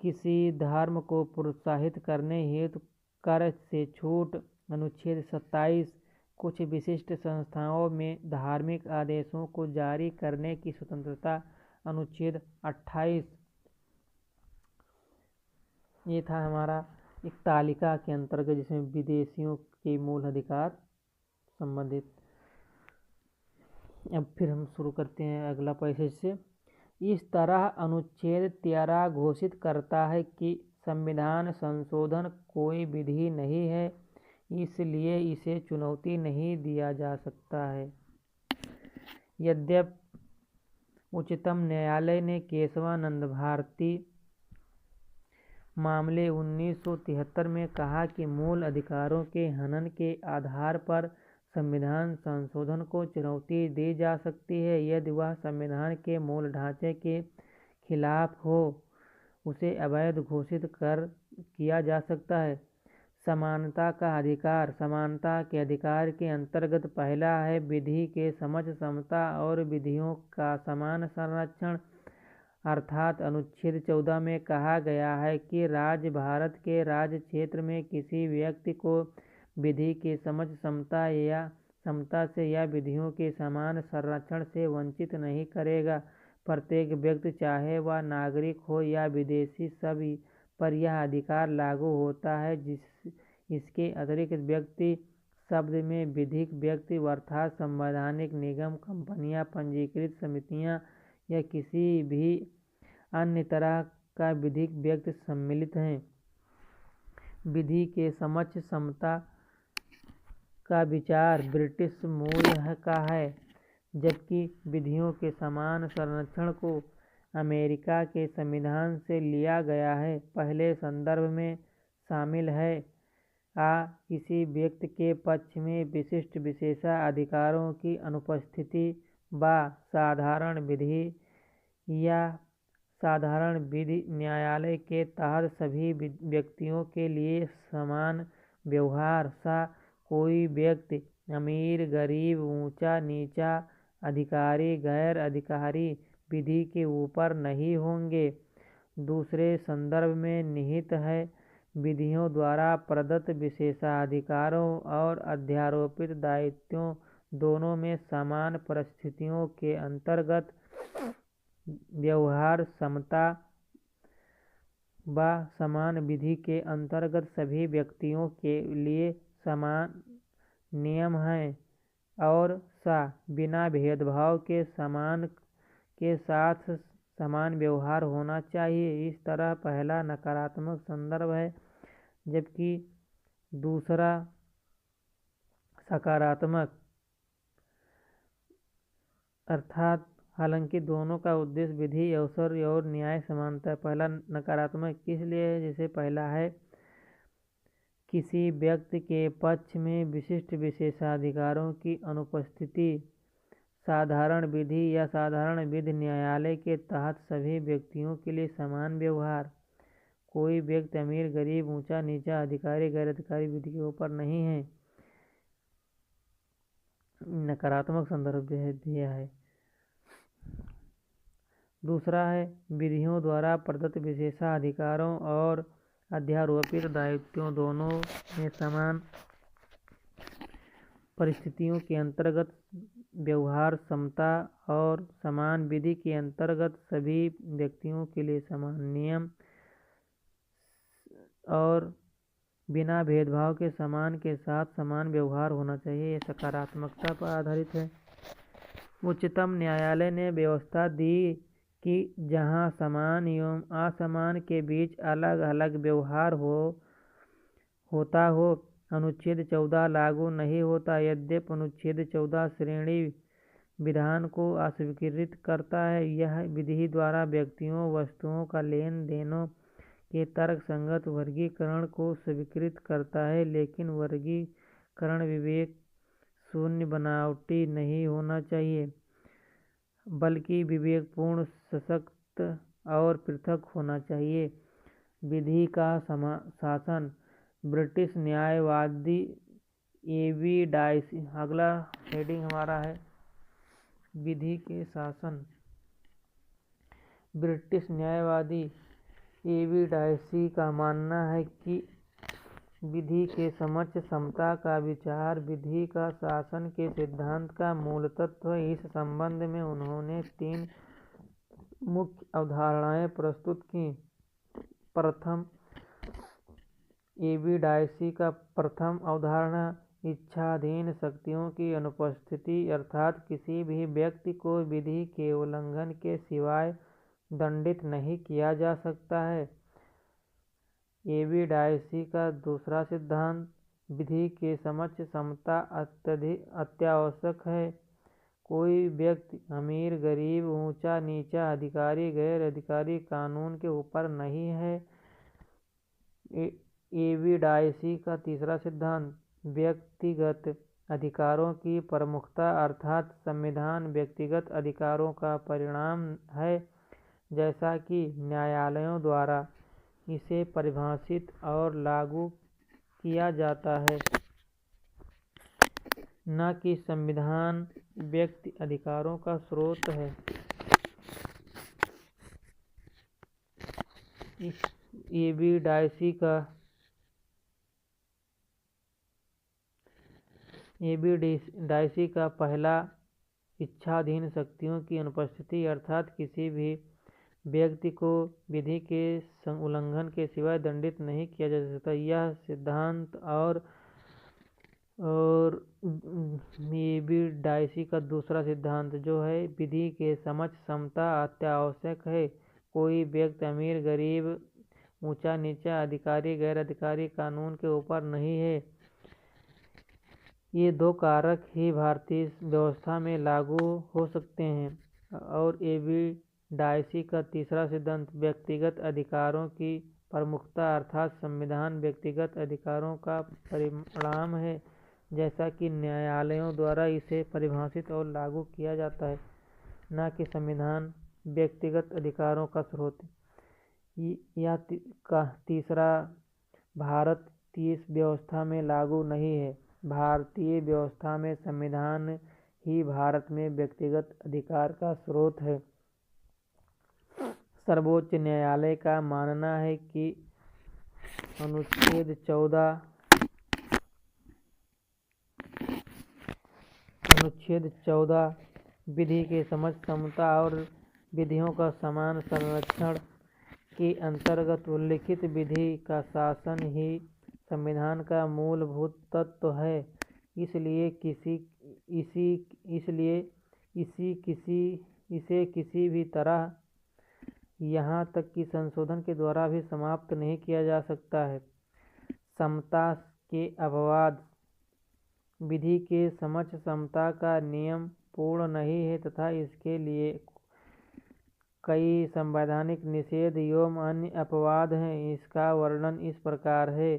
किसी धर्म को प्रोत्साहित करने हेतु कर से छूट। अनुच्छेद 27। कुछ विशिष्ट संस्थाओं में धार्मिक आदेशों को जारी करने की स्वतंत्रता। अनुच्छेद 28। ये था हमारा एक तालिका के अंतर्गत जिसमें विदेशियों के मूल अधिकार संबंधित। अब फिर हम शुरू करते हैं अगला पैसेज से। इस तरह अनुच्छेद 13 घोषित करता है कि संविधान संशोधन कोई विधि नहीं है, इसलिए इसे चुनौती नहीं दिया जा सकता है। यद्यपि उच्चतम न्यायालय ने केशवानंद भारती मामले 1973 में कहा कि मूल अधिकारों के हनन के आधार पर संविधान संशोधन को चुनौती दी जा सकती है यदि वह संविधान के मूल ढांचे के खिलाफ हो, उसे अवैध घोषित कर किया जा सकता है। समानता का अधिकार। समानता के अधिकार के अंतर्गत पहला है विधि के समक्ष समता और विधियों का समान संरक्षण। अर्थात अनुच्छेद 14 में कहा गया है कि भारत के राज्य क्षेत्र में किसी व्यक्ति को विधि के समक्ष समता से या विधियों के समान संरक्षण से वंचित नहीं करेगा। प्रत्येक व्यक्ति, चाहे वह नागरिक हो या विदेशी, सभी पर यह अधिकार लागू होता है। इसके अतिरिक्त व्यक्ति शब्द में विधिक व्यक्ति अर्थात संवैधानिक निगम, कंपनियां, पंजीकृत समितियां या किसी भी अन्य तरह का विधिक व्यक्ति सम्मिलित हैं। विधि के समक्ष समता का विचार ब्रिटिश मूल का है, जबकि विधियों के समान संरक्षण को अमेरिका के संविधान से लिया गया है। पहले संदर्भ में शामिल है किसी व्यक्ति के पक्ष में विशिष्ट विशेषाधिकारों की अनुपस्थिति व साधारण विधि या साधारण विधि न्यायालय के तहत सभी व्यक्तियों के लिए समान व्यवहार। कोई व्यक्ति अमीर, गरीब, ऊंचा, नीचा, अधिकारी, गैर अधिकारी विधि के ऊपर नहीं होंगे। दूसरे संदर्भ में निहित है विधियों द्वारा प्रदत्त विशेषाधिकारों और अध्यारोपित दायित्वों दोनों में समान परिस्थितियों के अंतर्गत व्यवहार समता व समान विधि के अंतर्गत सभी व्यक्तियों के लिए समान नियम हैं और बिना भेदभाव के साथ समान व्यवहार होना चाहिए। इस तरह पहला नकारात्मक संदर्भ है, जबकि दूसरा सकारात्मक। अर्थात हालांकि दोनों का उद्देश्य विधि, अवसर और न्याय समानता है। पहला नकारात्मक इसलिए है जैसे पहला है किसी व्यक्ति के पक्ष में विशिष्ट विशेषाधिकारों की अनुपस्थिति। साधारण विधि या साधारण विधि न्यायालय के तहत सभी व्यक्तियों के लिए समान व्यवहार। कोई व्यक्ति अमीर, गरीब, ऊंचा, नीचा, अधिकारी, गैर अधिकारी विधि के ऊपर नहीं है। नकारात्मक संदर्भ दिया है। दूसरा है विधियों द्वारा प्रदत्त विशेषाधिकारों और अध्यारोपित दायित्वों दोनों में समान परिस्थितियों के अंतर्गत व्यवहार समता और समान विधि के अंतर्गत सभी व्यक्तियों के लिए समान नियम और बिना भेदभाव के समान के साथ समान व्यवहार होना चाहिए। यह सकारात्मकता पर आधारित है। उच्चतम न्यायालय ने व्यवस्था दी कि जहां समान एवं असमान के बीच अलग अलग व्यवहार होता हो, अनुच्छेद 14 लागू नहीं होता। यद्यपि अनुच्छेद 14 श्रेणी विधान को अस्वीकृत करता है, यह विधि द्वारा व्यक्तियों, वस्तुओं का लेन देनों के तर्कसंगत वर्गीकरण को स्वीकृत करता है, लेकिन वर्गीकरण विवेक शून्य, बनावटी नहीं होना चाहिए, बल्कि विवेकपूर्ण, सशक्त और पृथक होना चाहिए। विधि का शासन। ब्रिटिश न्यायवादी A.V. डायसी। अगला हेडिंग हमारा है विधि के शासन। ब्रिटिश न्यायवादी A.V. डायसी का मानना है कि विधि के समक्ष समता का विचार विधि का शासन के सिद्धांत का मूल तत्व है। इस संबंध में उन्होंने 3 मुख्य अवधारणाएं प्रस्तुत की। प्रथम, A.V. डायसी का प्रथम अवधारणा इच्छाधीन शक्तियों की अनुपस्थिति, अर्थात किसी भी व्यक्ति को विधि के उल्लंघन के सिवाय दंडित नहीं किया जा सकता है। A.V. डायसी का दूसरा सिद्धांत विधि के समक्ष समता अत्यावश्यक है। कोई व्यक्ति अमीर, गरीब, ऊंचा, नीचा, अधिकारी, गैर अधिकारी कानून के ऊपर नहीं है। A.V. डायसी का तीसरा सिद्धांत व्यक्तिगत अधिकारों की प्रमुखता, अर्थात संविधान व्यक्तिगत अधिकारों का परिणाम है, जैसा कि न्यायालयों द्वारा इसे परिभाषित और लागू किया जाता है, न कि संविधान व्यक्ति अधिकारों का स्रोत है। एबी डायसी का पहला इच्छाधीन शक्तियों की अनुपस्थिति अर्थात किसी भी व्यक्ति को विधि के उल्लंघन के सिवाय दंडित नहीं किया जा सकता, यह सिद्धांत और एबी डायसी का दूसरा सिद्धांत जो है विधि के समक्ष समता अत्यावश्यक है। कोई व्यक्ति अमीर गरीब, ऊंचा नीचा, अधिकारी गैर अधिकारी कानून के ऊपर नहीं है। ये दो कारक ही भारतीय व्यवस्था में लागू हो सकते हैं। और एबी डायसी का तीसरा सिद्धांत व्यक्तिगत अधिकारों की प्रमुखता अर्थात संविधान व्यक्तिगत अधिकारों का परिणाम है, जैसा कि न्यायालयों द्वारा इसे परिभाषित और लागू किया जाता है, न कि संविधान व्यक्तिगत अधिकारों का स्रोत। यह तीसरा भारतीय व्यवस्था में लागू नहीं है। भारतीय व्यवस्था में संविधान ही भारत में व्यक्तिगत अधिकार का स्रोत है। सर्वोच्च न्यायालय का मानना है कि अनुच्छेद 14 विधि के समक्ष समता और विधियों का समान संरक्षण के अंतर्गत उल्लिखित विधि का शासन ही संविधान का मूलभूत तत्व है। इसलिए इसे किसी भी तरह, यहाँ तक कि संशोधन के द्वारा भी समाप्त नहीं किया जा सकता है। समता के अपवाद विधि के समक्ष समता का नियम पूर्ण नहीं है तथा इसके लिए कई संवैधानिक निषेध एवं अन्य अपवाद हैं। इसका वर्णन इस प्रकार है।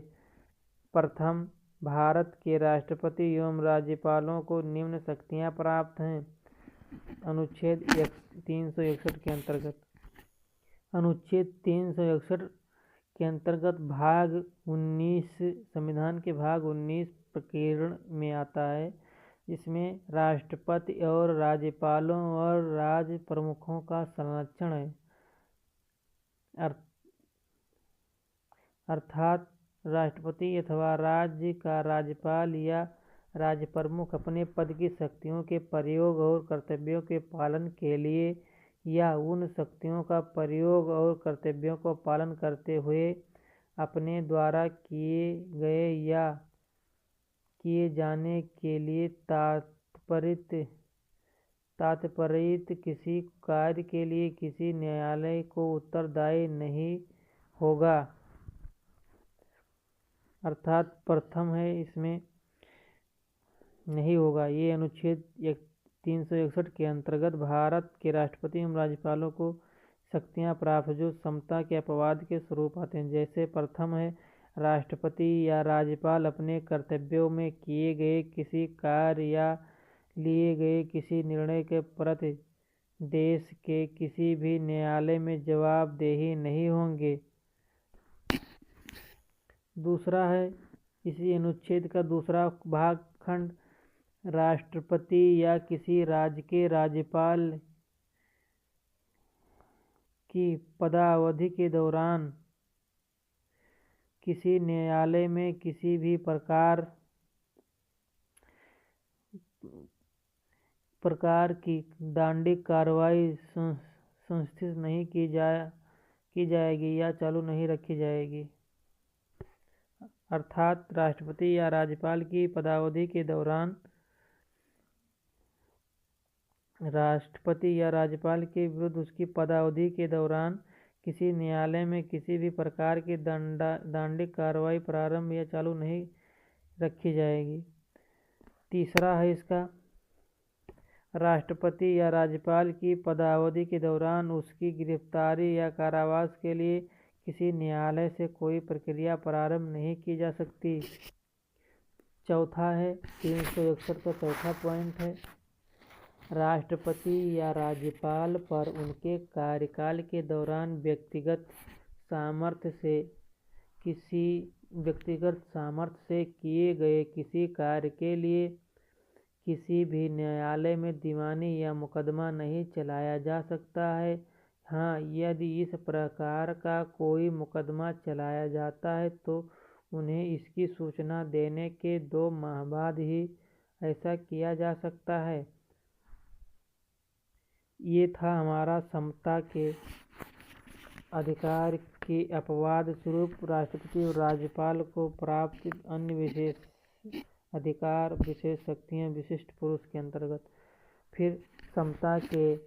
प्रथम, भारत के राष्ट्रपति एवं राज्यपालों को निम्न शक्तियां प्राप्त हैं। अनुच्छेद 361 के अंतर्गत अनुच्छेद 361 के अंतर्गत भाग 19 संविधान के भाग 19 प्रकीर्ण में आता है, जिसमें राष्ट्रपति और राज्यपालों और राज्य प्रमुखों का संरक्षण है। अर्थात राष्ट्रपति अथवा राज्य का राज्यपाल या राज्य प्रमुख अपने पद की शक्तियों के प्रयोग और कर्तव्यों के पालन के लिए या उन शक्तियों का प्रयोग और कर्तव्यों को पालन करते हुए अपने द्वारा किए गए या किए जाने के लिए तात्परित किसी कार्य के लिए किसी न्यायालय को उत्तरदायी नहीं होगा। अर्थात प्रथम है इसमें नहीं होगा। ये अनुच्छेद 361 के अंतर्गत भारत के राष्ट्रपति एवं राज्यपालों को शक्तियां प्राप्त जो समता के अपवाद के स्वरूप आते हैं। जैसे प्रथम है, राष्ट्रपति या राज्यपाल अपने कर्तव्यों में किए गए किसी कार्य या लिए गए किसी निर्णय के प्रति देश के किसी भी न्यायालय में जवाबदेही नहीं होंगे। दूसरा है, इसी अनुच्छेद का दूसरा भाग खंड, राष्ट्रपति या किसी राज्य के राज्यपाल की पदावधि के दौरान किसी न्यायालय में किसी भी प्रकार की दंडिक कार्रवाई सुनिश्चित नहीं की जाएगी या चालू नहीं रखी जाएगी। अर्थात राष्ट्रपति या राज्यपाल की पदावधि के दौरान राष्ट्रपति या राज्यपाल के विरुद्ध उसकी पदावधि के दौरान किसी न्यायालय में किसी भी प्रकार की दंडिक कार्रवाई प्रारंभ या चालू नहीं रखी जाएगी। तीसरा है इसका, राष्ट्रपति या राज्यपाल की पदावधि के दौरान उसकी गिरफ्तारी या कारावास के लिए किसी न्यायालय से कोई प्रक्रिया प्रारंभ नहीं की जा सकती। चौथा है 361 का चौथा पॉइंट है, राष्ट्रपति या राज्यपाल पर उनके कार्यकाल के दौरान व्यक्तिगत सामर्थ्य से किए गए किसी कार्य के लिए किसी भी न्यायालय में दीवानी या मुकदमा नहीं चलाया जा सकता है। हाँ, यदि इस प्रकार का कोई मुकदमा चलाया जाता है तो उन्हें इसकी सूचना देने के 2 माह बाद ही ऐसा किया जा सकता है। ये था हमारा समता के अधिकार के अपवाद स्वरूप राष्ट्रपति और राज्यपाल को प्राप्त अन्य विशेष अधिकार, विशेष शक्तियाँ विशिष्ट पुरुष के अंतर्गत। फिर समता के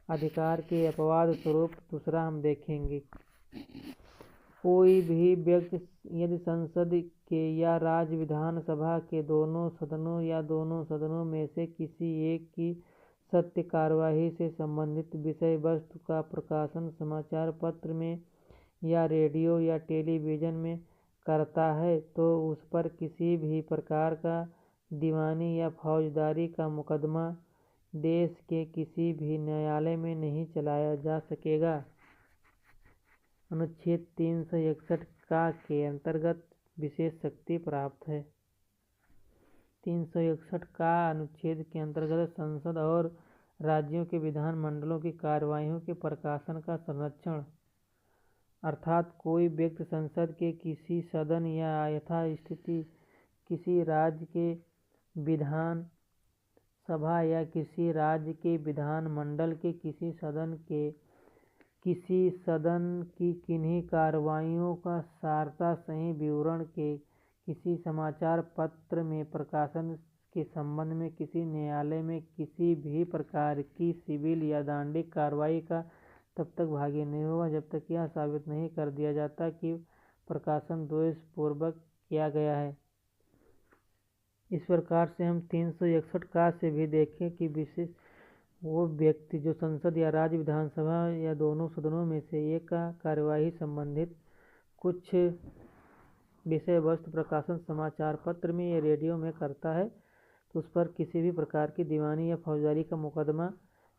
अधिकार के अपवाद स्वरूप दूसरा हम देखेंगे। कोई भी व्यक्ति यदि संसद के या राज्य विधानसभा के दोनों सदनों या दोनों सदनों में से किसी एक की सत्य कार्यवाही से संबंधित विषय वस्तु का प्रकाशन समाचार पत्र में या रेडियो या टेलीविज़न में करता है तो उस पर किसी भी प्रकार का दीवानी या फौजदारी का मुकदमा देश के किसी भी न्यायालय में नहीं चलाया जा सकेगा। अनुच्छेद 361 का के अंतर्गत विशेष शक्ति प्राप्त है। 361 का अनुच्छेद के अंतर्गत संसद और राज्यों के विधानमंडलों की कार्यवाहियों के प्रकाशन का संरक्षण, अर्थात कोई व्यक्ति संसद के किसी सदन या यथास्थिति किसी राज्य के विधान सभा या किसी राज्य के विधानमंडल के किसी सदन की किन्हीं कार्यवाहियों का सारता सही विवरण के किसी समाचार पत्र में प्रकाशन के संबंध में किसी न्यायालय में किसी भी प्रकार की सिविल या दंडिक कार्रवाई का तब तक भागी नहीं होगा जब तक यह साबित नहीं कर दिया जाता कि प्रकाशन दोषपूर्वक किया गया है। इस प्रकार से हम 361 का से भी देखें कि विशेष वो व्यक्ति जो संसद या राज्य विधानसभा या दोनों सदनों में से एक का कार्यवाही संबंधित कुछ विषय वस्तु प्रकाशन समाचार पत्र में या रेडियो में करता है तो उस पर किसी भी प्रकार की दीवानी या फौजदारी का मुकदमा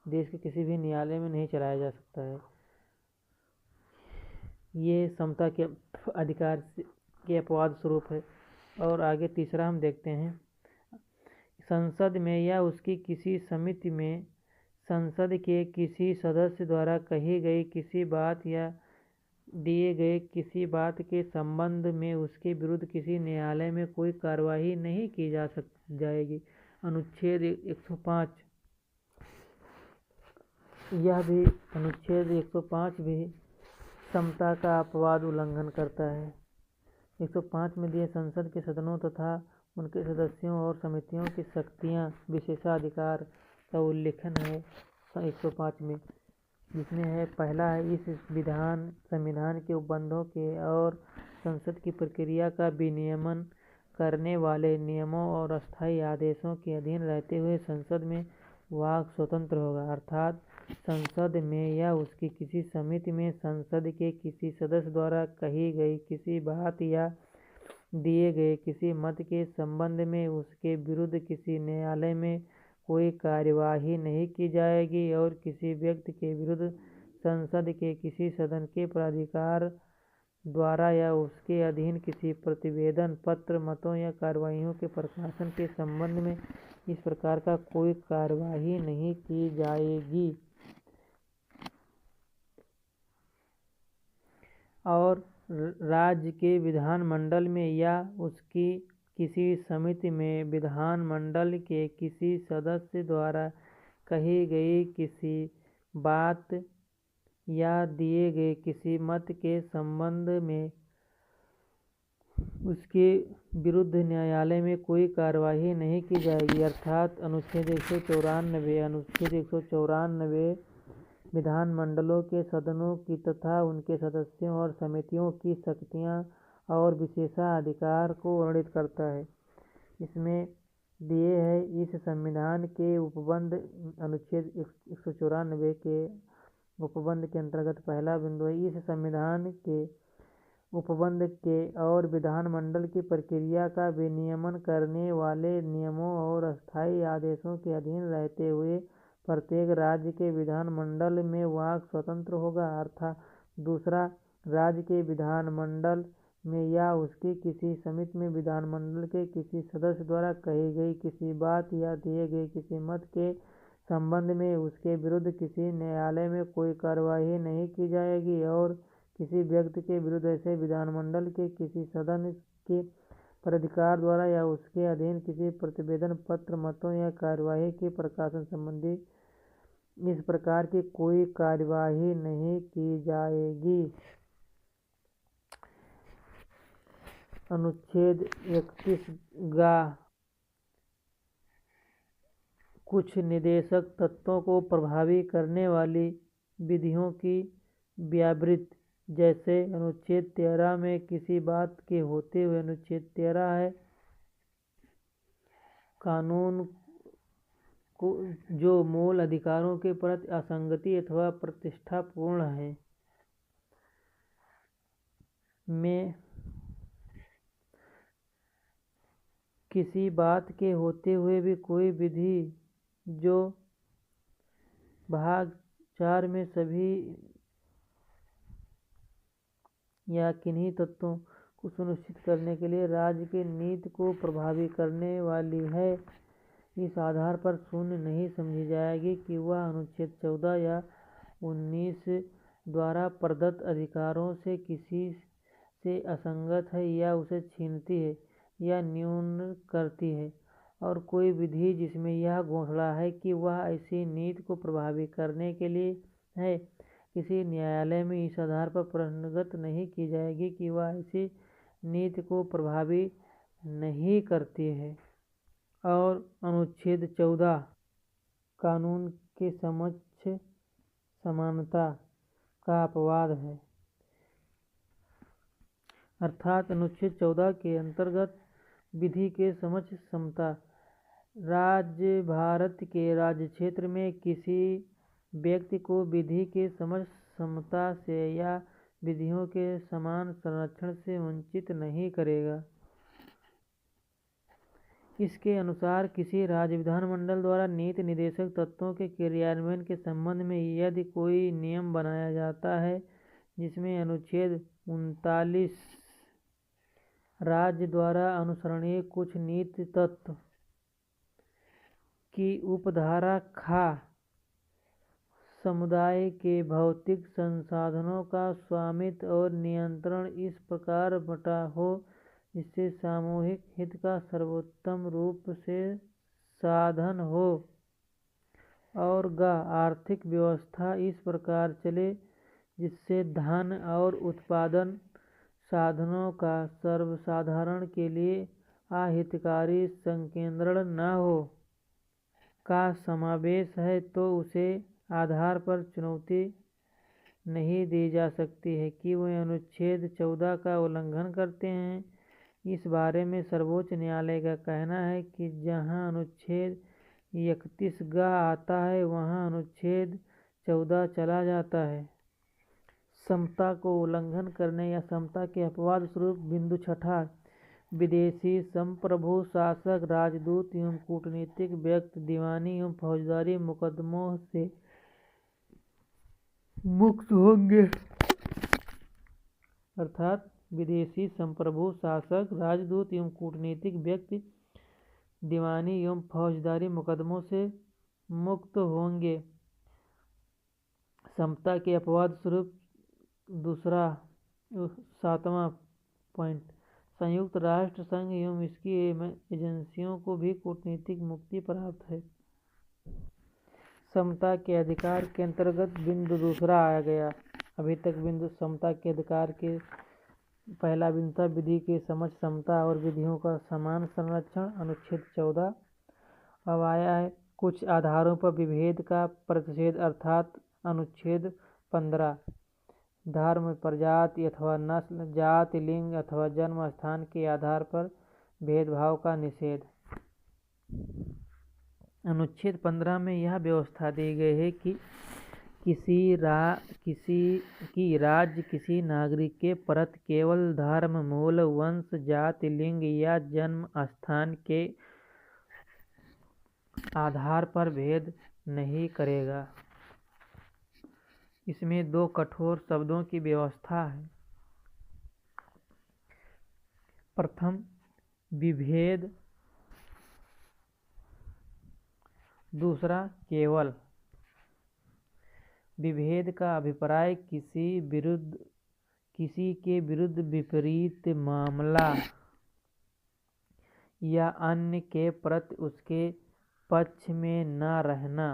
देश के किसी भी न्यायालय में नहीं चलाया जा सकता है। ये समता के अधिकार के अपवाद स्वरूप है। और आगे तीसरा हम देखते हैं। संसद में या उसकी किसी समिति में संसद के किसी सदस्य द्वारा कही गई किसी बात या दिए गए किसी बात के संबंध में उसके विरुद्ध किसी न्यायालय में कोई कार्यवाही नहीं की जाएगी। अनुच्छेद 105 यह भी अनुच्छेद 105 भी समता का अपवाद उल्लंघन करता है। 105 में दिए संसद के सदनों तथा उनके सदस्यों और समितियों की शक्तियाँ विशेषाधिकार का उल्लेखन है 105 में, जिसमें है पहला है इस संविधान के उपबंधों के और संसद की प्रक्रिया का विनियमन करने वाले नियमों और अस्थायी आदेशों के अधीन रहते हुए संसद में वाक स्वतंत्र होगा, अर्थात संसद में या उसकी किसी समिति में संसद के किसी सदस्य द्वारा कही गई किसी बात या दिए गए किसी मत के संबंध में उसके विरुद्ध किसी न्यायालय में कोई कार्यवाही नहीं की जाएगी और किसी व्यक्ति के विरुद्ध संसद के किसी सदन के प्राधिकार द्वारा या उसके अधीन किसी प्रतिवेदन पत्र मतों या कार्यवाहियों के प्रकाशन के संबंध में इस प्रकार का कोई कार्यवाही नहीं की जाएगी। और राज्य के विधानमंडल में या उसकी किसी समिति में विधानमंडल के किसी सदस्य द्वारा कही गई किसी बात या दिए गए किसी मत के संबंध में उसके विरुद्ध न्यायालय में कोई कार्यवाही नहीं की जाएगी, अर्थात अनुच्छेद 194 विधानमंडलों के सदनों की तथा उनके सदस्यों और समितियों की शक्तियाँ और विशेषाधिकार को वर्णित करता है। इसमें दिए है इस संविधान के उपबंध अनुच्छेद 194 के उपबंध के अंतर्गत पहला बिंदु है इस संविधान के उपबंध के और विधानमंडल की प्रक्रिया का विनियमन करने वाले नियमों और अस्थायी आदेशों के अधीन रहते हुए प्रत्येक राज्य के विधानमंडल में वाक स्वतंत्र होगा, अर्थात दूसरा राज्य के विधानमंडल में या उसकी किसी समिति में विधानमंडल के किसी सदस्य द्वारा कही गई किसी बात या दिए गए किसी मत के संबंध में उसके विरुद्ध किसी न्यायालय में कोई कार्यवाही नहीं की जाएगी और किसी व्यक्ति के विरुद्ध ऐसे विधानमंडल के किसी सदन के प्राधिकार द्वारा या उसके अधीन किसी प्रतिवेदन पत्र मतों या कार्यवाही के प्रकाशन संबंधी इस प्रकार की कोई कार्यवाही नहीं की जाएगी। अनुच्छेद 31 कुछ निदेशक तत्वों को प्रभावी करने वाली विधियों की व्यावृत्ति, जैसे अनुच्छेद 13 में किसी बात के होते हुए अनुच्छेद 13 है कानून को जो मूल अधिकारों के प्रति असंगति अथवा प्रतिष्ठापूर्ण है में किसी बात के होते हुए भी कोई विधि जो भाग 4 में सभी या किन्हीं तत्वों को सुनिश्चित करने के लिए राज्य के नीति को प्रभावी करने वाली है, इस आधार पर शून्य नहीं समझी जाएगी कि वह अनुच्छेद 14 या 19 द्वारा प्रदत्त अधिकारों से किसी से असंगत है या उसे छीनती है या न्यून करती है, और कोई विधि जिसमें यह घोषणा है कि वह ऐसी नीति को प्रभावी करने के लिए है, किसी न्यायालय में इस आधार पर प्रणगत नहीं की जाएगी कि वह ऐसी नीति को प्रभावी नहीं करती है। और अनुच्छेद 14 कानून के समक्ष समानता का अपवाद है, अर्थात अनुच्छेद 14 के अंतर्गत विधि के समक्ष समता राज्य भारत के राज्य क्षेत्र में किसी व्यक्ति को विधि के समक्ष समता से या विधियों के समान संरक्षण से वंचित नहीं करेगा। इसके अनुसार किसी राज्य विधानमंडल द्वारा नीति निदेशक तत्वों के क्रियान्वयन के संबंध में यदि कोई नियम बनाया जाता है जिसमें अनुच्छेद 39 राज्य द्वारा अनुसरणीय कुछ नीति तत्व की उपधारा खा समुदाय के भौतिक संसाधनों का स्वामित्व और नियंत्रण इस प्रकार बटा हो जिससे सामूहिक हित का सर्वोत्तम रूप से साधन हो, और आर्थिक व्यवस्था इस प्रकार चले जिससे धन और उत्पादन साधनों का सर्वसाधारण के लिए अहितकारी संकेंद्रण न हो का समावेश है, तो उसे आधार पर चुनौती नहीं दी जा सकती है कि वे अनुच्छेद 14 का उल्लंघन करते हैं। इस बारे में सर्वोच्च न्यायालय का कहना है कि जहां अनुच्छेद 31 आता है वहां अनुच्छेद 14 चला जाता है। समता को उल्लंघन करने या समता के अपवाद स्वरूप बिंदु 6 विदेशी संप्रभु शासक राजदूत एवं कूटनीतिक व्यक्ति दीवानी एवं फौजदारी मुकदमों से मुक्त होंगे, अर्थात विदेशी संप्रभु शासक राजदूत एवं कूटनीतिक व्यक्ति दीवानी एवं फौजदारी मुकदमों से मुक्त होंगे। समता के अपवाद स्वरूप दूसरा 7वां पॉइंट संयुक्त राष्ट्र संघ एवं इसकी एजेंसियों को भी कूटनीतिक मुक्ति प्राप्त है। समता के अधिकार के अंतर्गत बिंदु 2 आया गया। अभी तक बिंदु समता के अधिकार के पहला बिंदु था विधि के समक्ष समता और विधियों का समान संरक्षण, अनुच्छेद 14। अब आया है कुछ आधारों पर विभेद का प्रतिषेध, अर्थात अनुच्छेद 15 धर्म, प्रजाति अथवा नस्ल, जाति, लिंग अथवा जन्म स्थान के आधार पर भेदभाव का निषेध। अनुच्छेद 15 में यह व्यवस्था दी गई है कि किसी राज्य किसी नागरिक के प्रति केवल धर्म, मूल, वंश, जाति, लिंग या जन्म स्थान के आधार पर भेद नहीं करेगा। इसमें 2 कठोर शब्दों की व्यवस्था है। प्रथम, विभेद, दूसरा केवल। विभेद का अभिप्राय किसी के विरुद्ध विपरीत मामला या अन्य के प्रति उसके पक्ष में न रहना।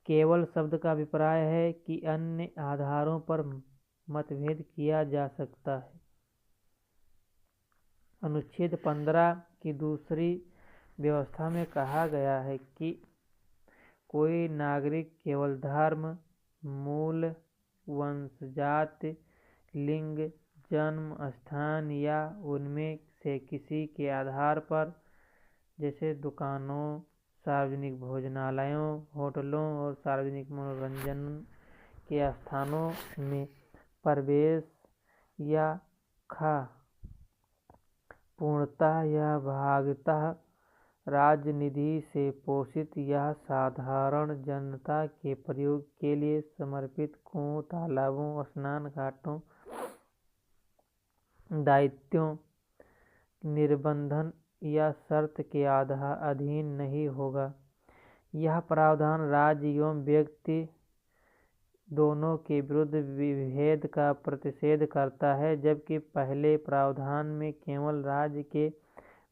केवल शब्द का अभिप्राय है कि अन्य आधारों पर मतभेद किया जा सकता है। अनुच्छेद 15 की दूसरी व्यवस्था में कहा गया है कि कोई नागरिक केवल धर्म, मूल, वंश, जाति, लिंग, जन्म स्थान या उनमें से किसी के आधार पर, जैसे दुकानों, सार्वजनिक भोजनालयों, होटलों और सार्वजनिक मनोरंजन के स्थानों में प्रवेश या पूर्णतः या भागतः राजनिधि से पोषित या साधारण जनता के प्रयोग के लिए समर्पित कुओं, तालाबों, स्नान घाटों, दायित्वों, निर्बंधन या शर्त के अधीन नहीं होगा। यह प्रावधान राज्य एवं व्यक्ति दोनों के विरुद्ध विभेद का प्रतिषेध करता है, जबकि पहले प्रावधान में केवल राज्य के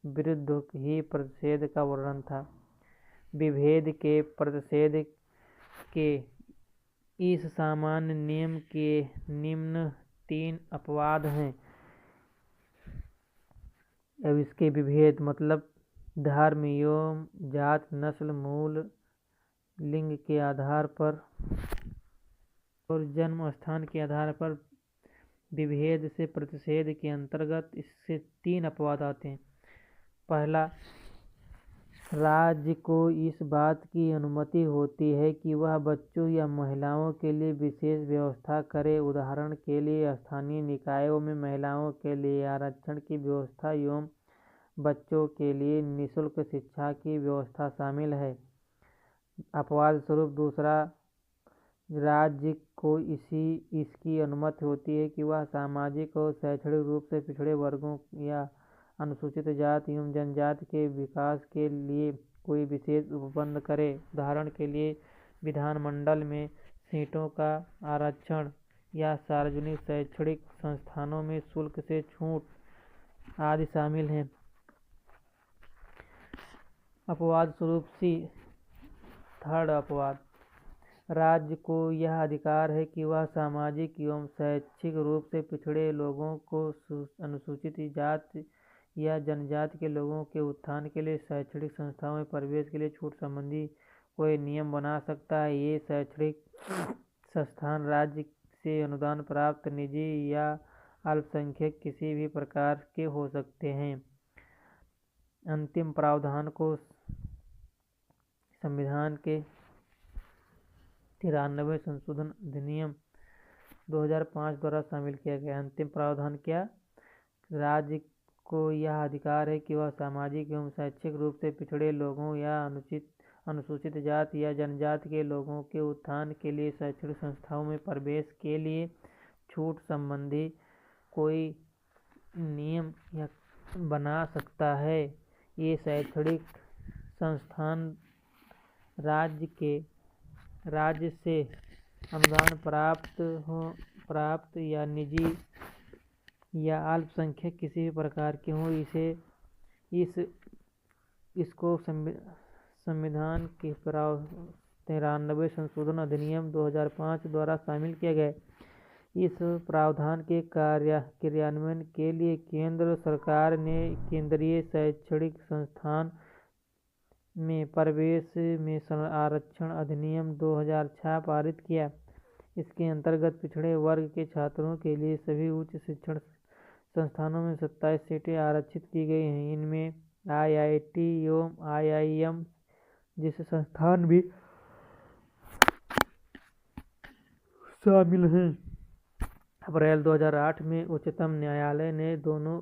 विरुद्ध ही प्रतिषेध का वर्णन था। विभेद के प्रतिषेध के इस सामान्य नियम के निम्न 3 अपवाद हैं। अब इसके विभेद मतलब धर्म एवं जात, नस्ल, मूल, लिंग के आधार पर और जन्म स्थान के आधार पर विभेद से प्रतिषेध के अंतर्गत इससे 3 अपवाद आते हैं। पहला, राज्य को इस बात की अनुमति होती है कि वह बच्चों या महिलाओं के लिए विशेष व्यवस्था करे। उदाहरण के लिए स्थानीय निकायों में महिलाओं के लिए आरक्षण की व्यवस्था एवं बच्चों के लिए निःशुल्क शिक्षा की व्यवस्था शामिल है। अपवाद स्वरूप दूसरा, राज्य को इसकी अनुमति होती है कि वह सामाजिक और शैक्षणिक रूप से पिछड़े वर्गों या अनुसूचित जाति एवं जनजाति के विकास के लिए कोई विशेष उपबंध करे। उदाहरण के लिए विधानमंडल में सीटों का आरक्षण या सार्वजनिक शैक्षणिक संस्थानों में शुल्क से छूट आदि शामिल हैं। अपवाद स्वरूप सी, थर्ड अपवाद, राज्य को यह अधिकार है कि वह सामाजिक एवं शैक्षिक रूप से पिछड़े लोगों को अनुसूचित जाति या जनजाति के लोगों के उत्थान के लिए शैक्षणिक संस्थाओं में प्रवेश के लिए छूट संबंधी कोई नियम बना सकता है। ये शैक्षणिक संस्थान राज्य से अनुदान प्राप्त, निजी या अल्पसंख्यक किसी भी प्रकार के हो सकते हैं। अंतिम प्रावधान को संविधान के 93 संशोधन अधिनियम 2005 द्वारा शामिल किया गया। अंतिम प्रावधान क्या? राज्य को यह अधिकार है कि वह सामाजिक एवं शैक्षिक रूप से पिछड़े लोगों या अनुसूचित जाति या जनजाति के लोगों के उत्थान के लिए शैक्षणिक संस्थाओं में प्रवेश के लिए छूट संबंधी कोई नियम या बना सकता है। ये शैक्षणिक संस्थान राज्य से अनुदान प्राप्त या निजी या अल्पसंख्यक किसी भी प्रकार के हों, इसको संविधान के 93 संशोधन अधिनियम 2005 द्वारा शामिल किया गया। इस प्रावधान के क्रियान्वयन के लिए केंद्र सरकार ने केंद्रीय शैक्षणिक संस्थान में प्रवेश में आरक्षण अधिनियम 2006 पारित किया। इसके अंतर्गत पिछड़े वर्ग के छात्रों के लिए सभी उच्च शिक्षण संस्थानों में 27 सीटें आरक्षित की गई हैं। इनमें IIT एवं IIM जैसे संस्थान भी शामिल हैं। अप्रैल 2008 में उच्चतम न्यायालय ने दोनों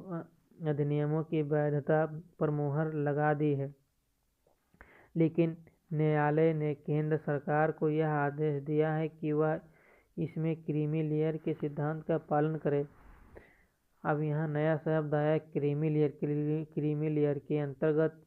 अधिनियमों की वैधता पर मुहर लगा दी है, लेकिन न्यायालय ने केंद्र सरकार को यह आदेश दिया है कि वह इसमें क्रीमी लेयर के सिद्धांत का पालन करें। अब यहाँ नया शब्द आया क्रीमी लेयर। क्रीमी लेयर के अंतर्गत